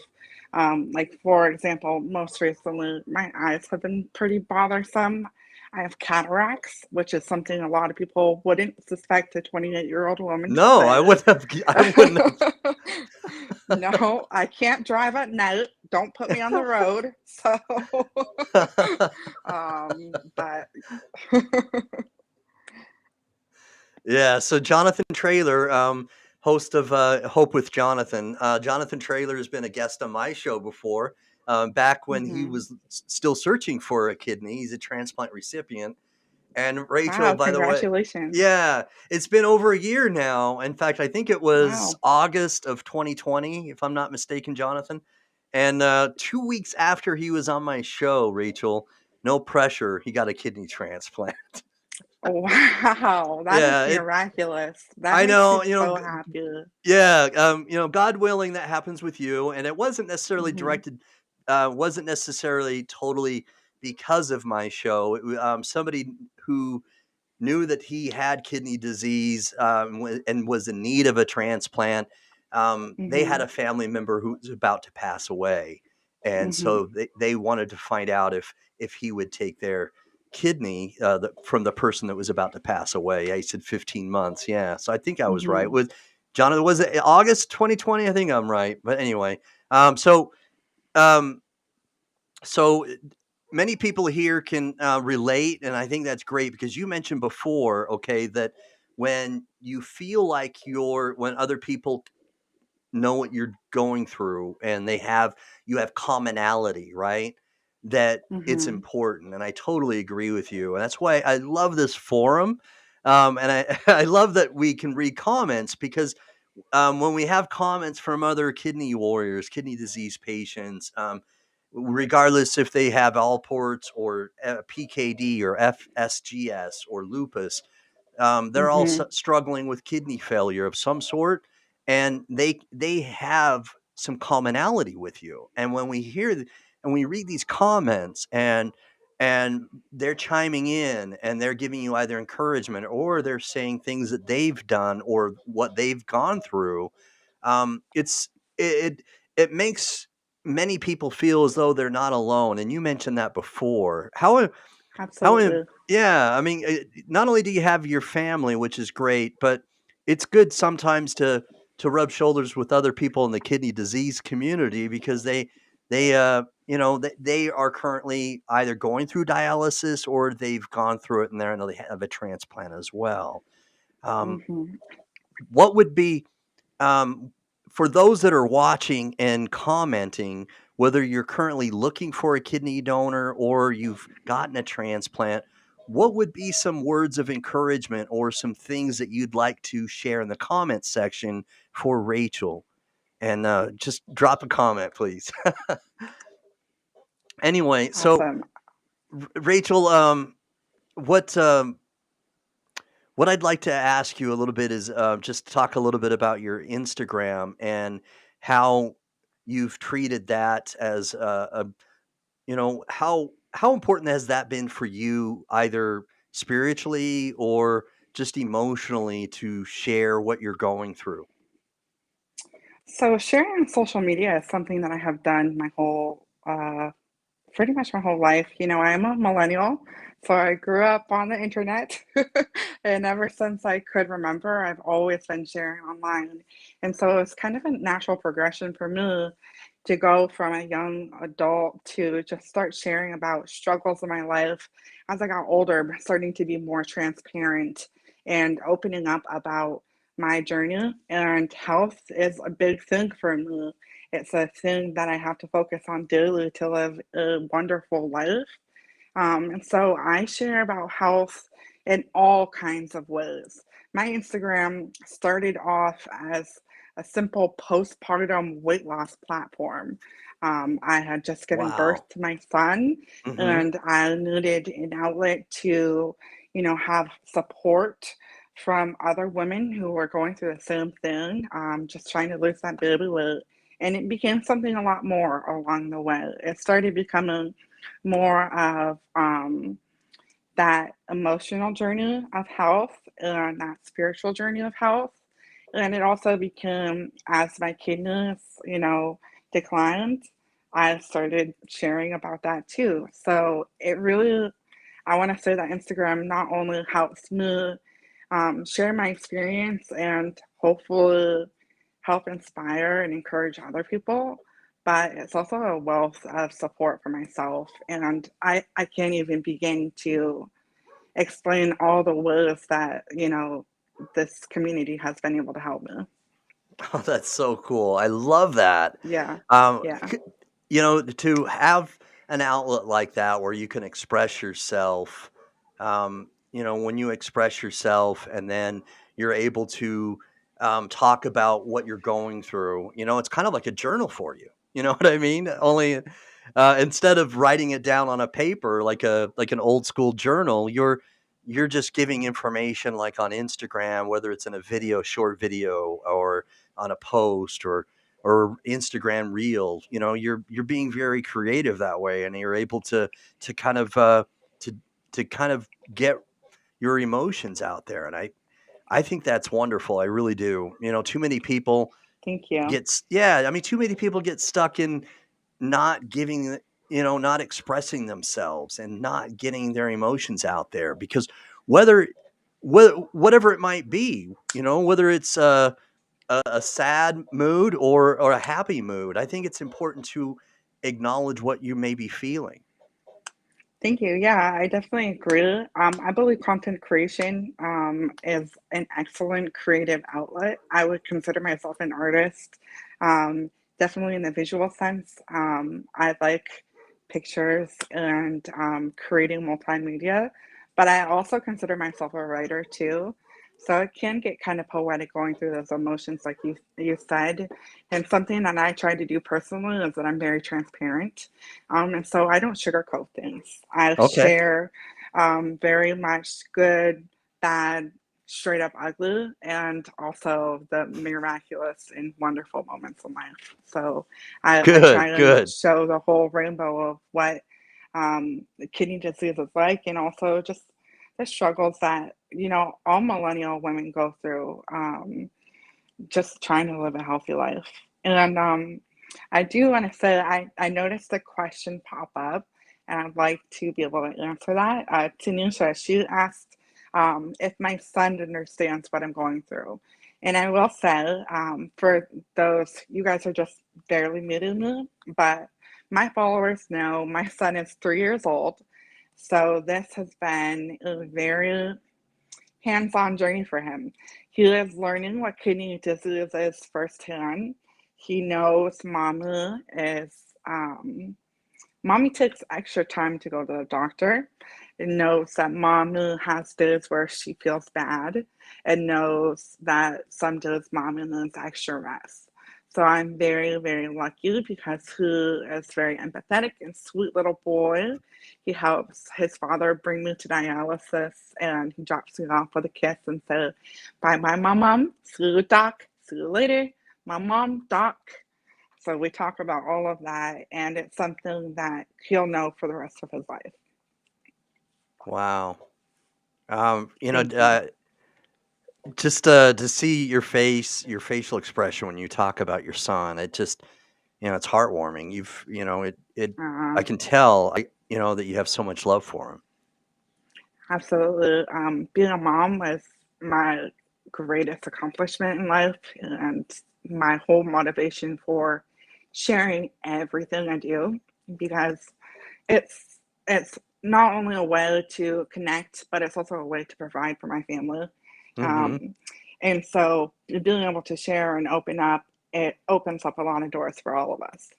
[SPEAKER 3] Like, for example, most recently, my eyes have been pretty bothersome. I have cataracts, which is something a lot of people wouldn't suspect a 28-year-old woman to
[SPEAKER 2] No, I
[SPEAKER 3] say.
[SPEAKER 2] wouldn't have. I wouldn't
[SPEAKER 3] No, I can't drive at night. Don't put me on the road. So,
[SPEAKER 2] have.
[SPEAKER 3] but
[SPEAKER 2] Yeah, so Jonathan Traylor, host of Hope with Jonathan. Jonathan Traylor has been a guest on my show before, back when he
[SPEAKER 3] Mhm.
[SPEAKER 2] was still searching for a kidney. He's a transplant recipient. And Rachel,
[SPEAKER 3] Wow,
[SPEAKER 2] by the way,
[SPEAKER 3] congratulations.
[SPEAKER 2] yeah, it's been over a year now. In fact, I think it was
[SPEAKER 3] Wow.
[SPEAKER 2] August of 2020, if I'm not mistaken, Jonathan. And 2 weeks after he was on my show, Rachel, no pressure, he got a kidney transplant.
[SPEAKER 3] Wow, that is
[SPEAKER 2] Yeah,
[SPEAKER 3] miraculous. That
[SPEAKER 2] I
[SPEAKER 3] makes me
[SPEAKER 2] know,
[SPEAKER 3] so happy.
[SPEAKER 2] yeah, God willing, that happens with you, and it wasn't necessarily
[SPEAKER 3] Mhm.
[SPEAKER 2] directed, wasn't necessarily totally because of my show. Somebody who knew that he had kidney disease, and was in need of a transplant. They had
[SPEAKER 3] Mhm.
[SPEAKER 2] a family member who was about to pass away, and
[SPEAKER 3] Mhm.
[SPEAKER 2] so they wanted to find out if he would take their kidney, from the person that was about to pass away. I said 15 months. Yeah, so I think I was right.
[SPEAKER 3] Mhm.
[SPEAKER 2] Was Jonathan? Was it August 2020? I think I'm right. But anyway, so um, so many people here can relate, and I think that's great because you mentioned before, okay, that when you feel like when other people know what you're going through and you have commonality, right? That it's
[SPEAKER 3] Mhm.
[SPEAKER 2] important, and I totally agree with you, and that's why I love this forum. And I I love that we can read comments because when we have comments from other kidney warriors, kidney disease patients, regardless if they have Alports or PKD or FSGS or lupus, they're all
[SPEAKER 3] Mhm.
[SPEAKER 2] struggling with kidney failure of some sort, and they have some commonality with you. And when we and we read these comments, and they're chiming in and they're giving you either encouragement or they're saying things that they've done or what they've gone through, it's it makes many people feel as though they're not alone. And you mentioned that before.
[SPEAKER 3] Absolutely.
[SPEAKER 2] Yeah, I mean, not only do you have your family, which is great, but it's good sometimes to rub shoulders with other people in the kidney disease community because they are currently either going through dialysis or they've gone through it and they have a transplant as well. Um,
[SPEAKER 3] Mhm.
[SPEAKER 2] what would be um, for those that are watching and commenting, whether you're currently looking for a kidney donor or you've gotten a transplant, what would be some words of encouragement or some things that you'd like to share in the comment section for Rachel? And just drop a comment, please. Anyway, so
[SPEAKER 3] Awesome.
[SPEAKER 2] Rachel, what what I'd like to ask you a little bit is just talk a little bit about your Instagram and how you've treated that as how important has that been for you, either spiritually or just emotionally, to share what you're going through?
[SPEAKER 3] So sharing on social media is something that I have done my whole pretty much my whole life. I am a millennial, so I grew up on the internet. And ever since I could remember, I've always been sharing online. And so it's kind of a natural progression for me to go from a young adult to just start sharing about struggles in my life as I got older, starting to be more transparent and opening up about my journey. And health is a big thing for me. It's a thing that I have to focus on daily to live a wonderful life. And so I share about health in all kinds of ways. My Instagram started off as a simple postpartum weight loss platform. I had just given birth
[SPEAKER 2] Wow.
[SPEAKER 3] to my son,
[SPEAKER 2] Hmm.
[SPEAKER 3] and I needed an outlet to, have support from other women who were going through the same thing, just trying to lose that baby weight. And it became something a lot more along the way. It started becoming more of that emotional journey of health and that spiritual journey of health. And it also became, as my kidneys, declined, I started sharing about that too. So it really, I want to say that Instagram not only helps me share my experience and hopefully help inspire and encourage other people, but it's also a wealth of support for myself. And I can't even begin to explain all the ways that, this community has been able to help me.
[SPEAKER 2] Oh, that's so cool. I love that.
[SPEAKER 3] Yeah.
[SPEAKER 2] Um,
[SPEAKER 3] Yeah.
[SPEAKER 2] to have an outlet like that where you can express yourself, when you express yourself and then you're able to talk about what you're going through, it's kind of like a journal for you. You know what I mean? Only instead of writing it down on a paper like an old school journal, you're just giving information like on Instagram, whether it's in a video, short video, or on a post or Instagram reel. You're being very creative that way, and you're able to kind of to to kind of get your emotions out there. And I think that's wonderful. I really do. Too many people
[SPEAKER 3] Thank you.
[SPEAKER 2] yeah. I mean, too many people get stuck in not giving, not expressing themselves and not getting their emotions out there because whether whatever it might be, whether it's a sad mood or a happy mood. I think it's important to acknowledge what you may be feeling.
[SPEAKER 3] Thank you. Yeah, I definitely agree. I believe content creation is an excellent creative outlet. I would consider myself an artist, definitely in the visual sense. I like pictures and creating multimedia, but I also consider myself a writer too. So it can get kind of poetic going through those emotions, like you said. And something that I try to do personally is that I'm very transparent. And so I don't sugarcoat things. I
[SPEAKER 2] Okay.
[SPEAKER 3] share very much good, bad, straight up ugly, and also the miraculous and wonderful moments in life. So I try
[SPEAKER 2] Good,
[SPEAKER 3] to
[SPEAKER 2] good.
[SPEAKER 3] show the whole rainbow of what the kidney disease is like, and also just the struggles that, all millennial women go through. Just trying to live a healthy life. And I do want to say I noticed a question pop up, and I'd like to be able to answer that. Tanisha, she asked if my son understands what I'm going through. And I will say, for those, you guys are just barely meeting me, but my followers know my son is 3 years old. So this has been a very hands-on journey for him. He is learning what kidney disease is firsthand. He knows mommy takes extra time to go to the doctor, and knows that mommy has days where she feels bad, and knows that some days mommy needs extra rest. So I'm very, very lucky because he is very empathetic and sweet little boy. He helps his father bring me to dialysis, and he drops me off with a kiss and says, "Bye bye, my mom. See you, doc. See you later, my mom, doc." So we talk about all of that, and it's something that he'll know for the rest of his life.
[SPEAKER 2] Wow.
[SPEAKER 3] Thank you.
[SPEAKER 2] Just to see your facial expression when you talk about your son, it just, it's heartwarming. I
[SPEAKER 3] Uh,
[SPEAKER 2] can tell, that you have so much love for him.
[SPEAKER 3] Absolutely. Being a mom was my greatest accomplishment in life, and my whole motivation for sharing everything I do, because it's not only a way to connect, but it's also a way to provide for my family.
[SPEAKER 2] Hmm.
[SPEAKER 3] Um, and so being able to share and open up, it opens up a lot of doors for all of us.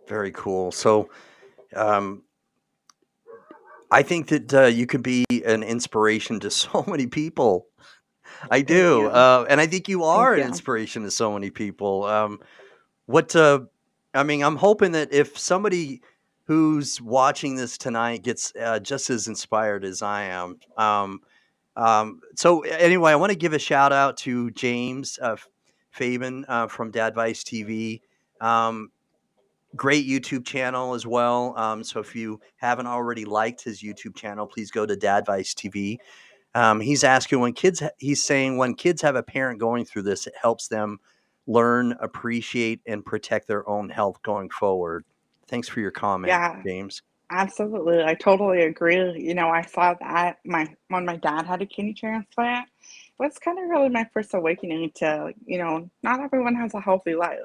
[SPEAKER 2] Very cool. So, um, I think that you could be an inspiration to so many people. I
[SPEAKER 3] Thank
[SPEAKER 2] do,
[SPEAKER 3] you.
[SPEAKER 2] and I think you are
[SPEAKER 3] Thank
[SPEAKER 2] an
[SPEAKER 3] you.
[SPEAKER 2] inspiration to so many people. What I mean, I'm hoping that if somebody who's watching this tonight gets just as inspired as I am. So anyway, I want to give a shout out to James Fabian from Dadvice TV. Um, Great YouTube channel as well. So if you haven't already liked his YouTube channel, please go to Dadvice TV. He's asking he's saying when kids have a parent going through this, it helps them learn, appreciate, and protect their own health going forward. Thanks for your comment,
[SPEAKER 3] Yeah,
[SPEAKER 2] James.
[SPEAKER 3] absolutely. I totally agree. I saw that when my dad had a kidney transplant, it was kind of really my first awakening to, not everyone has a healthy life.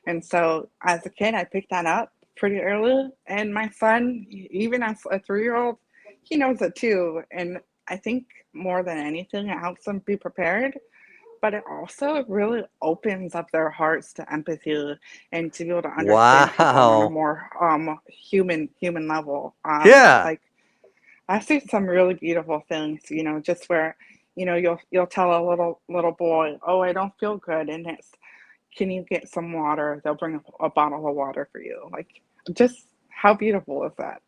[SPEAKER 3] And so as a kid, I picked that up pretty early. And my son, even as a 3-year-old, he knows it too. And I think more than anything, it helps them be prepared, but it also really opens up their hearts to empathy and to be able to understand people on a
[SPEAKER 2] Wow.
[SPEAKER 3] more human level.
[SPEAKER 2] Yeah.
[SPEAKER 3] Like I see some really beautiful things, just where you'll tell a little boy, "Oh, I don't feel good," and it's, "Can you get some water?" They'll bring a bottle of water for you. Like, just how beautiful is that?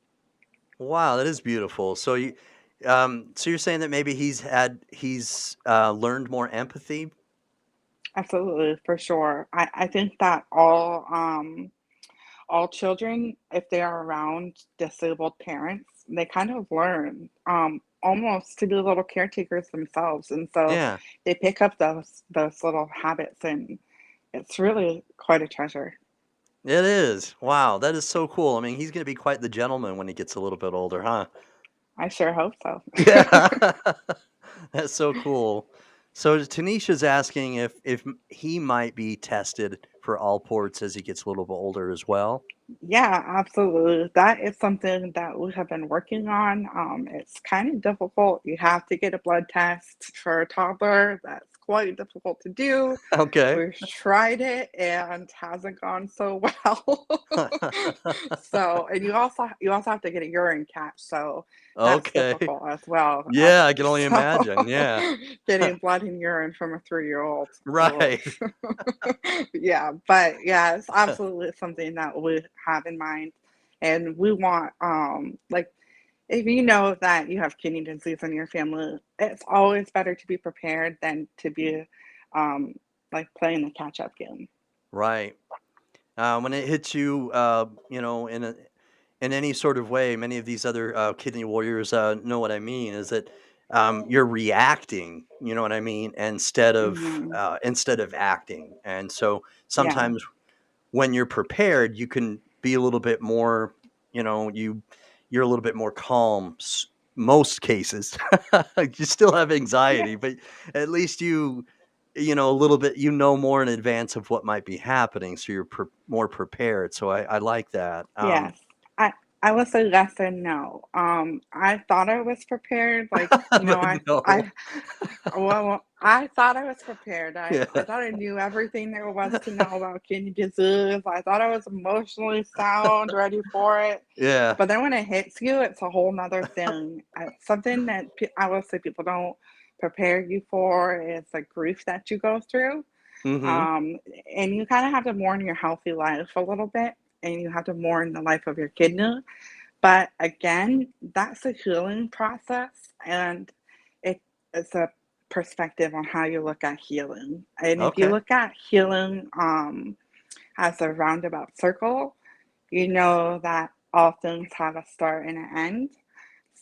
[SPEAKER 2] Wow, that is beautiful. So you're saying that maybe he's learned more empathy?
[SPEAKER 3] Absolutely, for sure. I think that all children, if they are around disabled parents, they kind of learn almost to be little caretakers themselves, and so
[SPEAKER 2] Yeah,
[SPEAKER 3] they pick up those little habits, and it's really quite a treasure.
[SPEAKER 2] it is. Wow, that is so cool. I mean, he's going to be quite the gentleman when he gets a little bit older, huh?
[SPEAKER 3] I sure hope so.
[SPEAKER 2] Yeah. That's so cool. So Tanisha's asking if he might be tested for all ports as he gets a little bit older as well.
[SPEAKER 3] Yeah, absolutely. That is something that we have been working on. It's kind of difficult. You have to get a blood test for a toddler. That's quite difficult to do.
[SPEAKER 2] Okay.
[SPEAKER 3] We've tried it and hasn't gone so well. So, and you also have to get a urine catch, so that's
[SPEAKER 2] Okay.
[SPEAKER 3] difficult as well.
[SPEAKER 2] Yeah, I can only
[SPEAKER 3] So
[SPEAKER 2] imagine. Yeah.
[SPEAKER 3] getting blood and urine from a 3-year-old. Oh.
[SPEAKER 2] Right.
[SPEAKER 3] Yeah, but yeah, it's absolutely something that we have in mind, and we want like if you know that you have kidney disease in your family, it's always better to be prepared than to be um like playing the catch up game.
[SPEAKER 2] Right. When it hits you, in any sort of way, many of these other kidney warriors know what I mean. Is that you're reacting? You know what I mean?
[SPEAKER 3] Hmm.
[SPEAKER 2] Instead of acting, and so
[SPEAKER 3] Yeah.
[SPEAKER 2] sometimes when you're prepared, you can be a little bit more. You know, you're a little bit more calm. Most cases, you still have
[SPEAKER 3] Yeah.
[SPEAKER 2] anxiety, but at least a little bit, more in advance of what might be happening, so you're more prepared. So I like that.
[SPEAKER 3] Yes. I I would say yes and no. I thought I was prepared, like,
[SPEAKER 2] But no,
[SPEAKER 3] I thought I was prepared. I
[SPEAKER 2] yeah,
[SPEAKER 3] thought I knew everything there was to know about kidney disease. I thought I was emotionally sound, ready for it.
[SPEAKER 2] yeah,
[SPEAKER 3] But then when it hits you, it's a whole nother thing. Something that I will say people don't prepare you for is the grief that you go through.
[SPEAKER 2] hmm,
[SPEAKER 3] Um, and you kind of have to mourn your healthy life a little bit, and you have to mourn the life of your kidney. But again, that's a healing process, and it it's a perspective on how you look at healing. And if you
[SPEAKER 2] okay,
[SPEAKER 3] look at healing as a roundabout circle, you know that all things have a start and an end.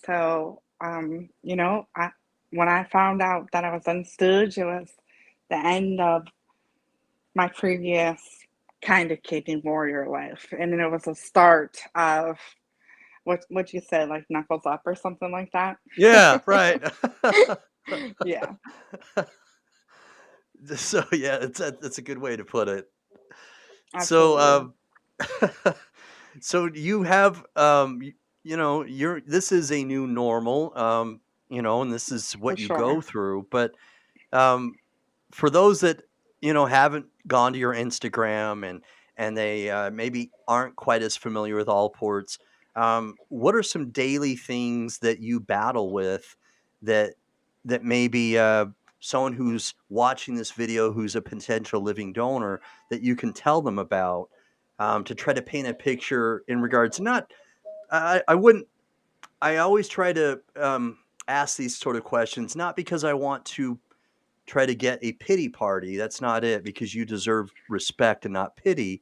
[SPEAKER 3] So, when I found out that I was on stage, it was the end of my previous kind of kicking warrior life, and then it was a start of what you said, like knuckles up or something like that.
[SPEAKER 2] yeah, right.
[SPEAKER 3] Yeah,
[SPEAKER 2] So yeah, that's a good way to put it. So
[SPEAKER 3] absolutely,
[SPEAKER 2] so you have you're this is a new normal, and this is
[SPEAKER 3] for
[SPEAKER 2] what you go
[SPEAKER 3] sure.
[SPEAKER 2] through, but um for those that haven't gone to your Instagram and they maybe aren't quite as familiar with all ports, what are some daily things that you battle with that maybe someone who's watching this video who's a potential living donor that you can tell them about, to try to paint a picture in regards, not I wouldn't I always try to ask these sort of questions, not because I want to try to get a pity party. That's not it, because you deserve respect and not pity.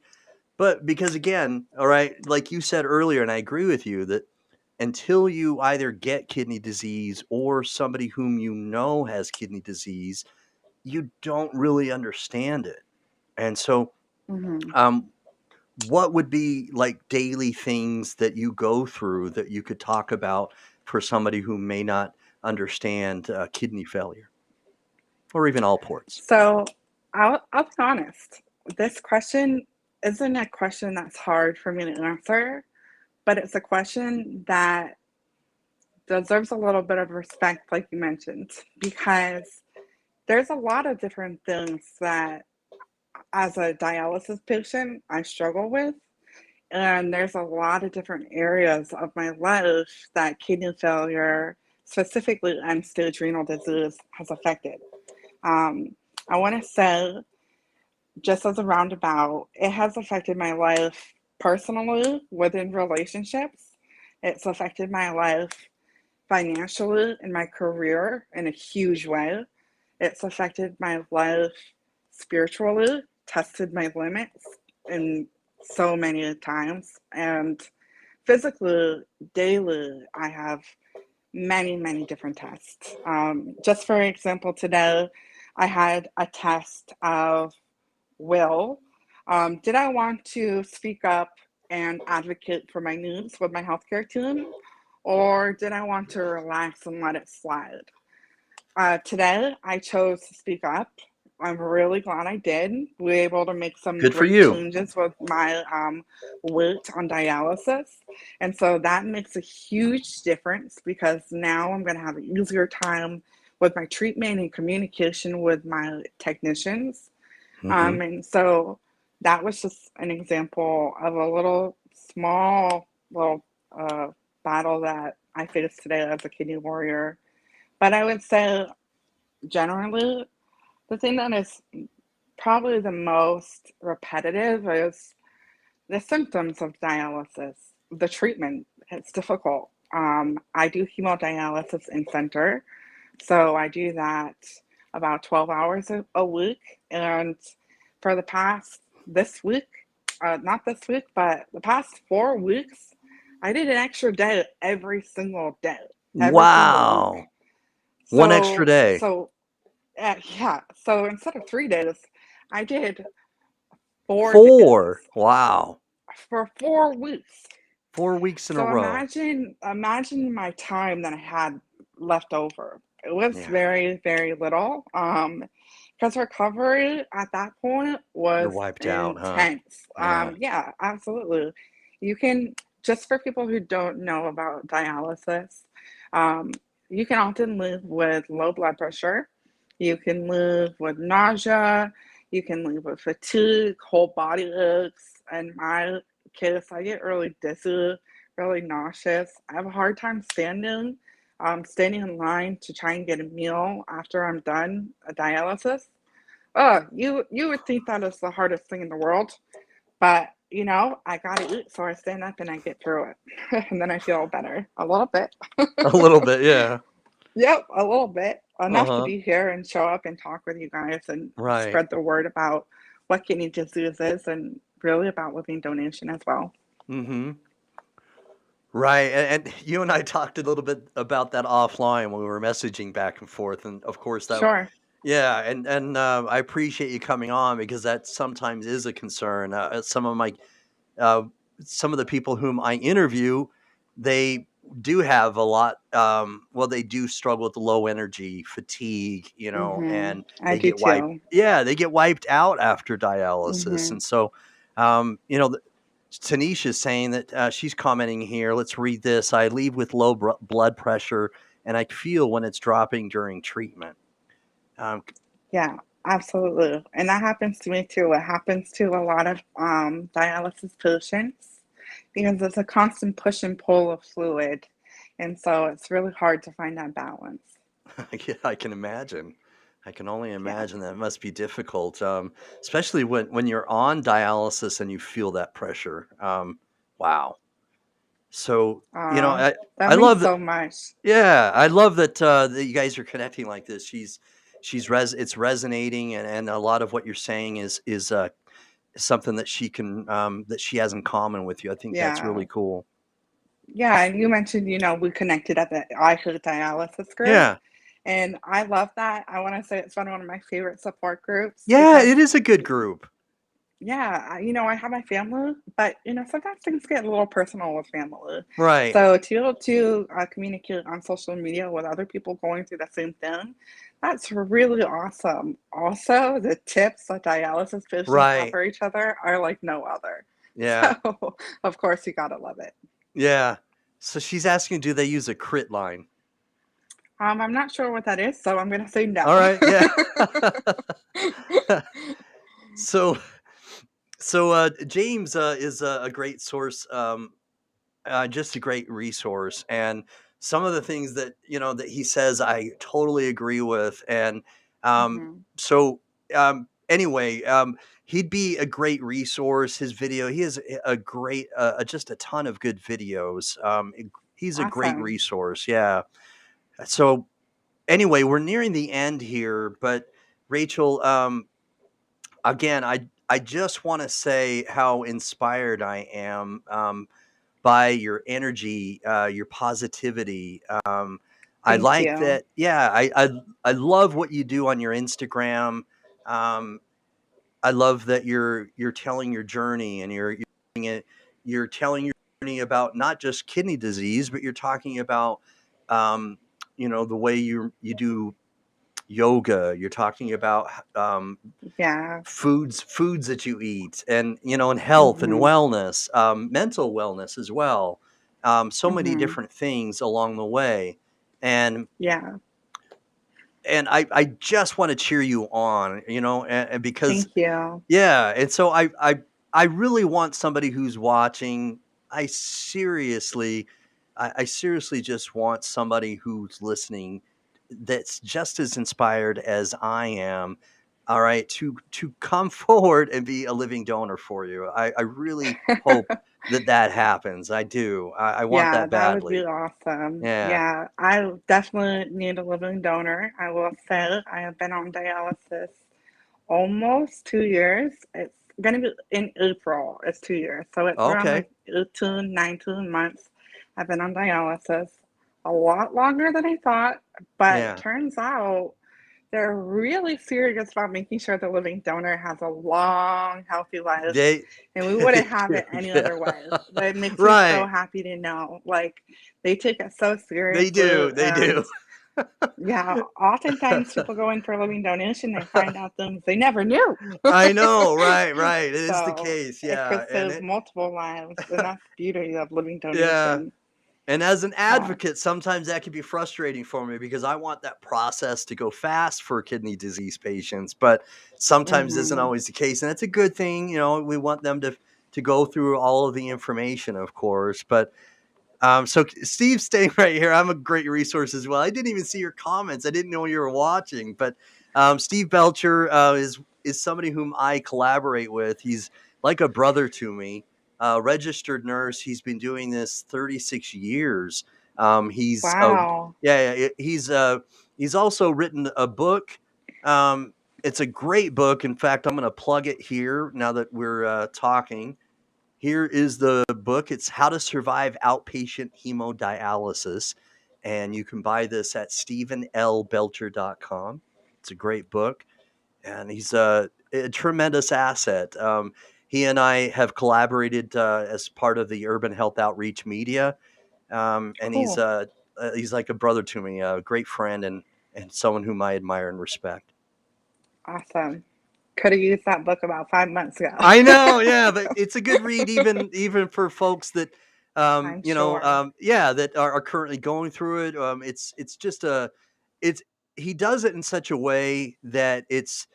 [SPEAKER 2] But because again, all right, like you said earlier, and I agree with you that until you either get kidney disease or somebody whom you know has kidney disease, you don't really understand it. And so,
[SPEAKER 3] Hmm.
[SPEAKER 2] um, what would be like daily things that you go through that you could talk about for somebody who may not understand kidney failure or even all ports?
[SPEAKER 3] So I'll be honest. This question isn't a question that's hard for me to answer, but it's a question that deserves a little bit of respect, like you mentioned, because there's a lot of different things that, as a dialysis patient, I struggle with. And there's a lot of different areas of my life that kidney failure, specifically end stage renal disease, has affected. Um, I want to say, just as a roundabout, it has affected my life personally within relationships. It's affected my life financially in my career in a huge way. It's affected my life spiritually, tested my limits in so many times. And physically, daily, I have many, many different tests. Just for example, today I had a test of will. Did I want to speak up and advocate for my needs with my healthcare team? Or did I want to relax and let it slide? Today, I chose to speak up. I'm really glad I did. We were able to make some
[SPEAKER 2] Good for
[SPEAKER 3] great
[SPEAKER 2] you.
[SPEAKER 3] changes with my weight on dialysis. And so that makes a huge difference because now I'm going to have an easier time with my treatment and communication with my technicians.
[SPEAKER 2] Hmm.
[SPEAKER 3] And so that was just an example of a little small little uh, battle that I faced today as a kidney warrior. But I would say generally, the thing that is probably the most repetitive is the symptoms of dialysis, the treatment. It's difficult. I do hemodialysis in center, so I do that about 12 hours a week. And for the past this week, not this week, but the past 4 weeks, I did an extra day every single day, every single week.
[SPEAKER 2] Wow. One extra
[SPEAKER 3] So,
[SPEAKER 2] day.
[SPEAKER 3] so yeah. So instead of 3 days, I did 4 days
[SPEAKER 2] 4. Wow.
[SPEAKER 3] for 4 weeks.
[SPEAKER 2] 4 weeks in a
[SPEAKER 3] So
[SPEAKER 2] row.
[SPEAKER 3] imagine my time that I had left over. It was
[SPEAKER 2] Yeah.
[SPEAKER 3] very, very little. Because recovery at that point
[SPEAKER 2] You're
[SPEAKER 3] was
[SPEAKER 2] wiped out, huh?
[SPEAKER 3] intense.
[SPEAKER 2] Yeah.
[SPEAKER 3] Yeah, absolutely. You can, just for people who don't know about dialysis, um, you can often live with low blood pressure. You can live with nausea. You can live with fatigue, whole body aches. In my case, I get really dizzy, really nauseous. I have a hard time standing in line to try and get a meal after I'm done a dialysis. Oh, you would think that is the hardest thing in the world, but I gotta eat, so I stand up and I get through it, and then I feel better a little bit.
[SPEAKER 2] A little bit, yeah.
[SPEAKER 3] Yep, a little bit, enough to
[SPEAKER 2] Uh-huh.
[SPEAKER 3] be here and show up and talk with you guys and
[SPEAKER 2] Right.
[SPEAKER 3] spread the word about what kidney disease is and really about living donation as well.
[SPEAKER 2] Mhm. Right, and you and I talked a little bit about that offline when we were messaging back and forth, and of course that
[SPEAKER 3] Sure.
[SPEAKER 2] yeah, and I appreciate you coming on because that sometimes is a concern. Uh, some of the people whom I interview, they do have a lot. Well, they do struggle with low energy, fatigue, and
[SPEAKER 3] I
[SPEAKER 2] they
[SPEAKER 3] do
[SPEAKER 2] get wiped.
[SPEAKER 3] too.
[SPEAKER 2] Yeah, they get wiped out after dialysis,
[SPEAKER 3] Hmm.
[SPEAKER 2] and so, Tanisha is saying that she's commenting here. Let's read this. I leave with low blood pressure, and I feel when it's dropping during treatment. Um,
[SPEAKER 3] Yeah, absolutely. And that happens to me too. It happens to a lot of dialysis patients because it's a constant push and pull of fluid. And so it's really hard to find that balance.
[SPEAKER 2] Yeah, I can imagine. I can only
[SPEAKER 3] Yeah.
[SPEAKER 2] imagine that must be difficult, especially when you're on dialysis and you feel that pressure. Wow. So
[SPEAKER 3] Uh, that
[SPEAKER 2] I
[SPEAKER 3] means
[SPEAKER 2] love that.
[SPEAKER 3] so much.
[SPEAKER 2] Yeah, I love that you guys are connecting like this. It's resonating, and a lot of what you're saying is something that she can that she has in common with you. I think that's
[SPEAKER 3] Yeah.
[SPEAKER 2] really cool.
[SPEAKER 3] Yeah, and you mentioned, we connected at the I Heard Dialysis group,
[SPEAKER 2] Yeah.
[SPEAKER 3] and I love that. I wanna say it's one of my favorite support groups
[SPEAKER 2] Yeah,
[SPEAKER 3] because
[SPEAKER 2] it is a good group.
[SPEAKER 3] yeah, I have my family, but, sometimes things get a little personal with family.
[SPEAKER 2] Right.
[SPEAKER 3] So to be able to, communicate on social media with other people going through the same thing, that's really awesome. Also, the tips that dialysis patients have
[SPEAKER 2] Right.
[SPEAKER 3] for each other are like no other.
[SPEAKER 2] Yeah.
[SPEAKER 3] So, of course, you gotta love it.
[SPEAKER 2] Yeah. So she's asking, do they use a crit line?
[SPEAKER 3] I'm not sure what that is, so I'm gonna say no.
[SPEAKER 2] All right. Yeah. So James is a great source, just a great resource, and some of the things that that he says, I totally agree with. And
[SPEAKER 3] Mhm.
[SPEAKER 2] so anyway, he'd be a great resource. His video, he has a great, just a ton of good videos. He's a great
[SPEAKER 3] Awesome.
[SPEAKER 2] resource. Yeah. So anyway, we're nearing the end here, but Rachel, again, I just want to say how inspired I am by your energy, your positivity. I
[SPEAKER 3] Thank
[SPEAKER 2] like
[SPEAKER 3] you.
[SPEAKER 2] that. Yeah, I love what you do on your Instagram. Um, I love that you're telling your journey, and you're telling your journey about not just kidney disease, but you're talking about um, the way you do yoga. You're talking about
[SPEAKER 3] Yeah.
[SPEAKER 2] foods that you eat, and and health and
[SPEAKER 3] Mhm.
[SPEAKER 2] wellness, mental wellness as well. So many
[SPEAKER 3] Mhm.
[SPEAKER 2] different things along the way. and
[SPEAKER 3] Yeah.
[SPEAKER 2] I just want to cheer you on, and because
[SPEAKER 3] Thank you.
[SPEAKER 2] yeah. And so I really want somebody who's watching. I seriously, I seriously just want somebody who's listening that's just as inspired as I am. All right, to come forward and be a living donor for you. I really hope that happens. I do. I want
[SPEAKER 3] Yeah,
[SPEAKER 2] that
[SPEAKER 3] that would be
[SPEAKER 2] badly.
[SPEAKER 3] awesome.
[SPEAKER 2] Yeah.
[SPEAKER 3] Yeah, I definitely need a living donor. I will say I have been on dialysis almost 2 years. It's gonna be in April, it's 2 years. So it's around
[SPEAKER 2] Okay.
[SPEAKER 3] like 18, 19 months I've been on dialysis. A lot longer than I thought, but
[SPEAKER 2] Yeah.
[SPEAKER 3] turns out they're really serious about making sure the living donor has a long, healthy life,
[SPEAKER 2] They
[SPEAKER 3] and we
[SPEAKER 2] they
[SPEAKER 3] wouldn't have
[SPEAKER 2] do.
[SPEAKER 3] it any
[SPEAKER 2] Yeah.
[SPEAKER 3] other way. That makes me so
[SPEAKER 2] Right.
[SPEAKER 3] happy to know. Like, they take it so
[SPEAKER 2] They
[SPEAKER 3] seriously,
[SPEAKER 2] do. They
[SPEAKER 3] and
[SPEAKER 2] do.
[SPEAKER 3] yeah, oftentimes people go in for a living donation, they find out things they never knew.
[SPEAKER 2] I know, right, right. It is the
[SPEAKER 3] So,
[SPEAKER 2] case,
[SPEAKER 3] it
[SPEAKER 2] yeah,
[SPEAKER 3] could
[SPEAKER 2] and
[SPEAKER 3] save
[SPEAKER 2] it
[SPEAKER 3] multiple lives, and that's the beauty of living
[SPEAKER 2] yeah,
[SPEAKER 3] donation.
[SPEAKER 2] and as an
[SPEAKER 3] Yeah.
[SPEAKER 2] advocate, sometimes that can be frustrating for me because I want that process to go fast for kidney disease patients, but sometimes isn't
[SPEAKER 3] Mhm.
[SPEAKER 2] always the case, and it's a good thing. We want them to go through all of the information, of course. But so Steve's staying right here. I'm a great resource as well. I didn't even see your comments. I didn't know you were watching. But Steve Belcher is somebody whom I collaborate with. He's like a brother to me. Registered nurse. He's been doing this 36 years. He's
[SPEAKER 3] Wow.
[SPEAKER 2] yeah, yeah, he's also written a book. It's a great book. In fact, I'm going to plug it here now that we're talking. Here is the book. It's How to Survive Outpatient Hemodialysis. And you can buy this at stephenlbelcher.com. It's a great book. And he's a tremendous asset. He and I have collaborated as part of the Urban Health Outreach Media. And
[SPEAKER 3] Cool.
[SPEAKER 2] he's like a brother to me, a great friend, and someone whom I admire and respect.
[SPEAKER 3] Awesome. Coulda used that book about 5 months ago.
[SPEAKER 2] I know, yeah, but it's a good read even for folks that
[SPEAKER 3] I'm sure.
[SPEAKER 2] yeah, that are currently going through it. It's just it's he does it in such a way that it's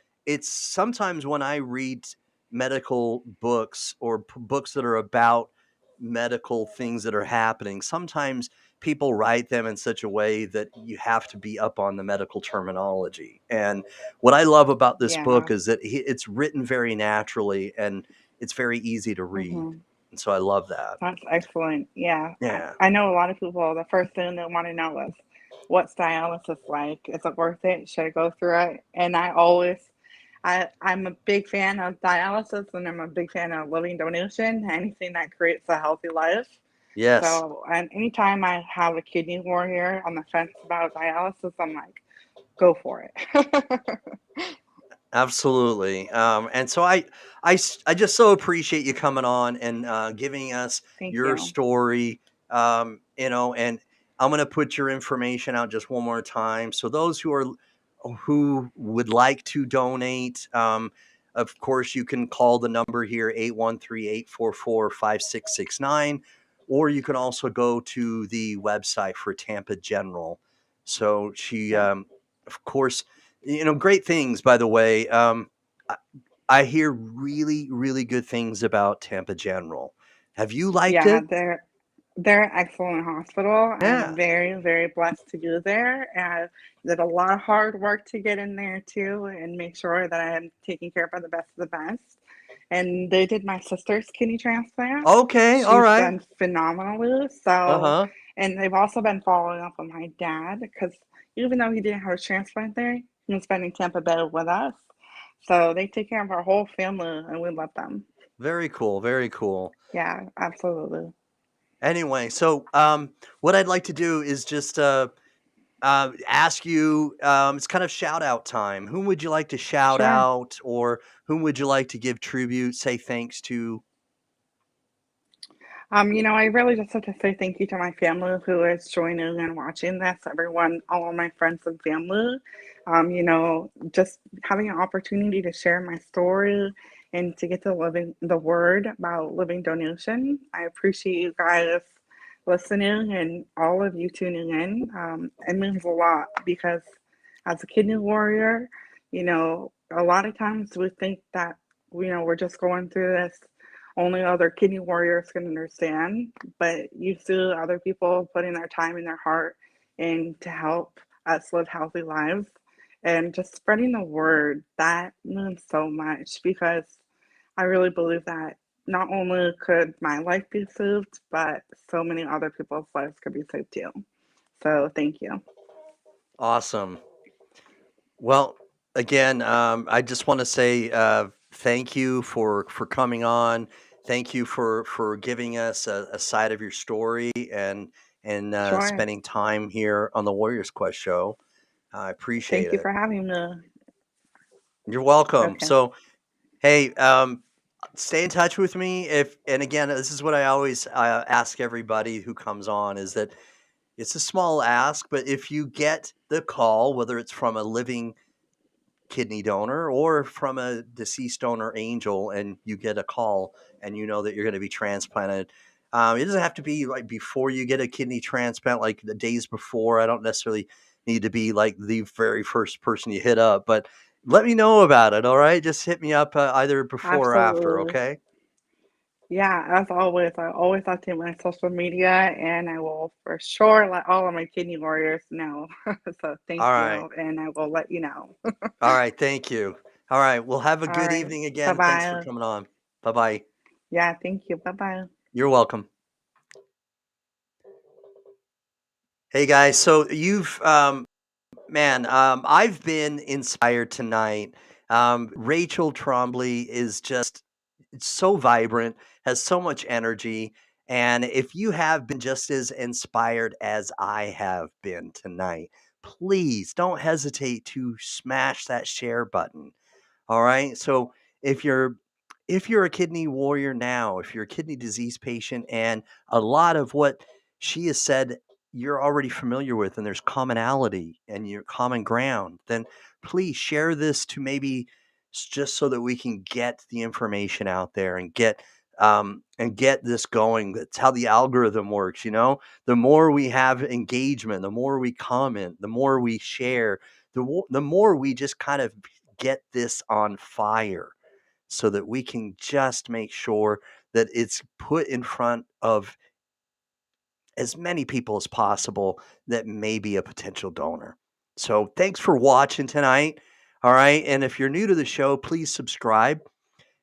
[SPEAKER 2] sometimes when I read medical books or books that are about medical things that are happening, sometimes people write them in such a way that you have to be up on the medical terminology. And what I love about this book
[SPEAKER 3] Yeah.
[SPEAKER 2] is that it's written very naturally and it's very easy to read.
[SPEAKER 3] Mhm.
[SPEAKER 2] And so I love that.
[SPEAKER 3] That's excellent. Yeah. I
[SPEAKER 2] Yeah.
[SPEAKER 3] I know a lot of people, the first thing they wanna know is, "What's dialysis like? Is it worth it? Should I go through it?" And I always I'm a big fan of dialysis and I'm a big fan of living donation, anything that creates a healthy life.
[SPEAKER 2] Yes.
[SPEAKER 3] So, and anytime I have a kidney warrior on the fence about dialysis, I'm like, go for it.
[SPEAKER 2] Absolutely. And so I just so appreciate you coming on and giving us
[SPEAKER 3] Thank
[SPEAKER 2] your
[SPEAKER 3] you.
[SPEAKER 2] story. And I'm going to put your information out just one more time. So those who would like to donate, of course, you can call the number here, 813-844-5669, or you can also go to the website for Tampa General. So she,
[SPEAKER 3] Yeah.
[SPEAKER 2] of course, great things, by the way. I, I hear really, really good things about Tampa General. Have you liked
[SPEAKER 3] Yeah,
[SPEAKER 2] it?
[SPEAKER 3] they're an excellent hospital. I'm
[SPEAKER 2] Yeah.
[SPEAKER 3] very, very blessed to go there. And did a lot of hard work to get in there too and make sure that I am taken care of by the best of the best. And they did my sister's kidney transplant.
[SPEAKER 2] Okay. All
[SPEAKER 3] She's
[SPEAKER 2] right.
[SPEAKER 3] done phenomenally. So,
[SPEAKER 2] Uh-huh.
[SPEAKER 3] and they've also been following up on my dad because even though he didn't have a transplant there, he was spending Tampa Bay with us. So they take care of our whole family and we love them.
[SPEAKER 2] Very cool. Very cool.
[SPEAKER 3] Yeah, absolutely.
[SPEAKER 2] Anyway, so what I'd like to do is just ask you, it's kind of shout out time. Whom would you like to shout
[SPEAKER 3] Sure.
[SPEAKER 2] out, or whom would you like to give tribute, say thanks to?
[SPEAKER 3] I really just have to say thank you to my family who is joining and watching this, everyone, all of my friends and family. Just having an opportunity to share my story and to get to living the word about living donation. I appreciate you guys listening and all of you tuning in. It means a lot because as a kidney warrior, a lot of times we think that, we're just going through this only other kidney warriors can understand, but you see other people putting their time and their heart in to help us live healthy lives and just spreading the word that means so much because I really believe that not only could my life be saved, but so many other people's lives could be saved too. So thank you.
[SPEAKER 2] Awesome. Well, again, I just want to say thank you for coming on. Thank you for giving us a side of your story and
[SPEAKER 3] Sure.
[SPEAKER 2] spending time here on the Warriors Quest show. I appreciate
[SPEAKER 3] Thank you
[SPEAKER 2] it.
[SPEAKER 3] for having me.
[SPEAKER 2] You're welcome.
[SPEAKER 3] Okay.
[SPEAKER 2] So, hey, stay in touch with me and again, this is what I always ask everybody who comes on is that it's a small ask, but if you get the call, whether it's from a living kidney donor or from a deceased donor angel and you get a call and you know that you're going to be transplanted, it doesn't have to be like before you get a kidney transplant, like the days before. I don't necessarily need to be like the very first person you hit up, but let me know about it. All right, just hit me up either before or after.
[SPEAKER 3] Absolutely.
[SPEAKER 2] Okay.
[SPEAKER 3] Yeah, as always, I always update my social media and I will for sure let all of my kidney warriors know. So thank
[SPEAKER 2] All right.
[SPEAKER 3] you, and I will let you know.
[SPEAKER 2] All right, thank you. All right, well, have a
[SPEAKER 3] All
[SPEAKER 2] good
[SPEAKER 3] right.
[SPEAKER 2] evening
[SPEAKER 3] Bye
[SPEAKER 2] again. Thanks for
[SPEAKER 3] bye.
[SPEAKER 2] coming on. Bye-bye.
[SPEAKER 3] Yeah, thank you. Bye bye.
[SPEAKER 2] You're welcome. Hey guys, so I've been inspired tonight. Rachel Trombley is just so vibrant, has so much energy. And if you have been just as inspired as I have been tonight, please don't hesitate to smash that share button. All right. So if you're if you're a kidney warrior now, if you're a kidney disease patient, and a lot of what she has said you're already familiar with, and there's commonality and your common ground, then please share this to maybe just so that we can get the information out there and get this going. That's how the algorithm works. The more we have engagement, the more we comment, the more we share, the more we just kind of get this on fire so that we can just make sure that it's put in front of as many people as possible that may be a potential donor. So thanks for watching tonight. All right. And if you're new to the show, please subscribe.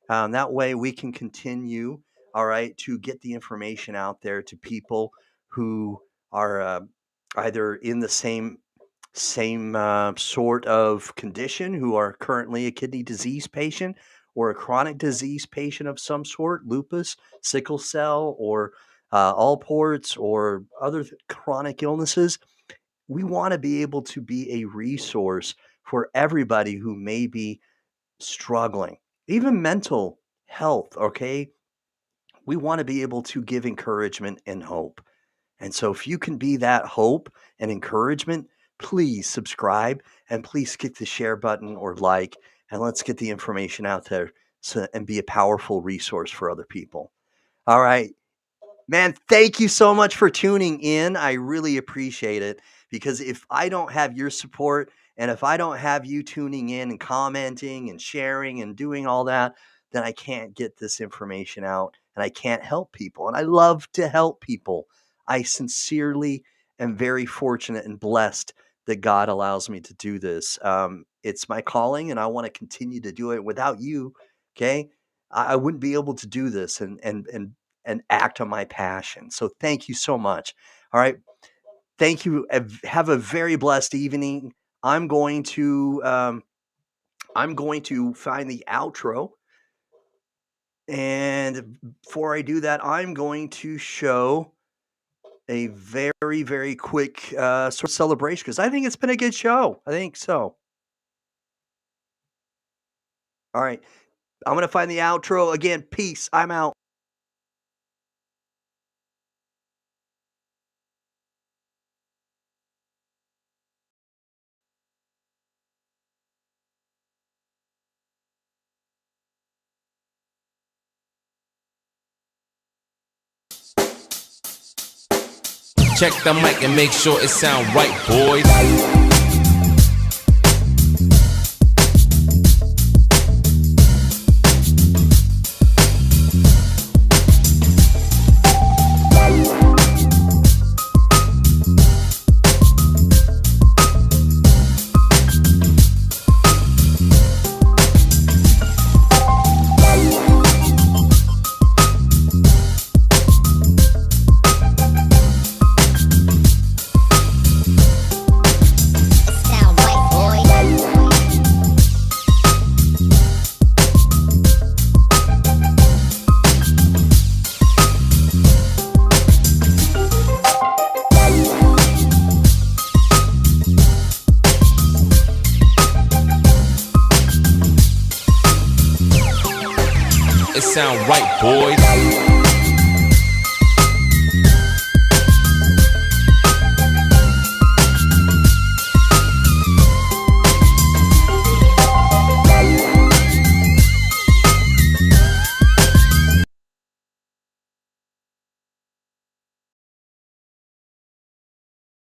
[SPEAKER 2] That way we can continue, all right, to get the information out there to people who are either in the same same sort of condition, who are currently a kidney disease patient or a chronic disease patient of some sort, lupus, sickle cell, or Alport's, or other chronic illnesses. We want to be able to be a resource for everybody who may be struggling, even mental health. Okay. We want to be able to give encouragement and hope. And so, if you can be that hope and encouragement, please subscribe and please hit the share button or like, and let's get the information out there and be a powerful resource for other people. All right. Man, thank you so much for tuning in. I really appreciate it, because if I don't have your support, and if I don't have you tuning in and commenting and sharing and doing all that, then I can't get this information out and I can't help people. And I love to help people. I sincerely am very fortunate and blessed that God allows me to do this. It's my calling, and I want to continue to do it. Without you, okay, I wouldn't be able to do this and act on my passion. So thank you so much. All right. Thank you. Have a very blessed evening. I'm going to find the outro. And before I do that, I'm going to show a very, very quick sort of celebration, because I think it's been a good show. I think so. All right. I'm going to find the outro. Again, peace. I'm out.
[SPEAKER 1] Check the mic and make sure it sound right, boys. It sound right, boys.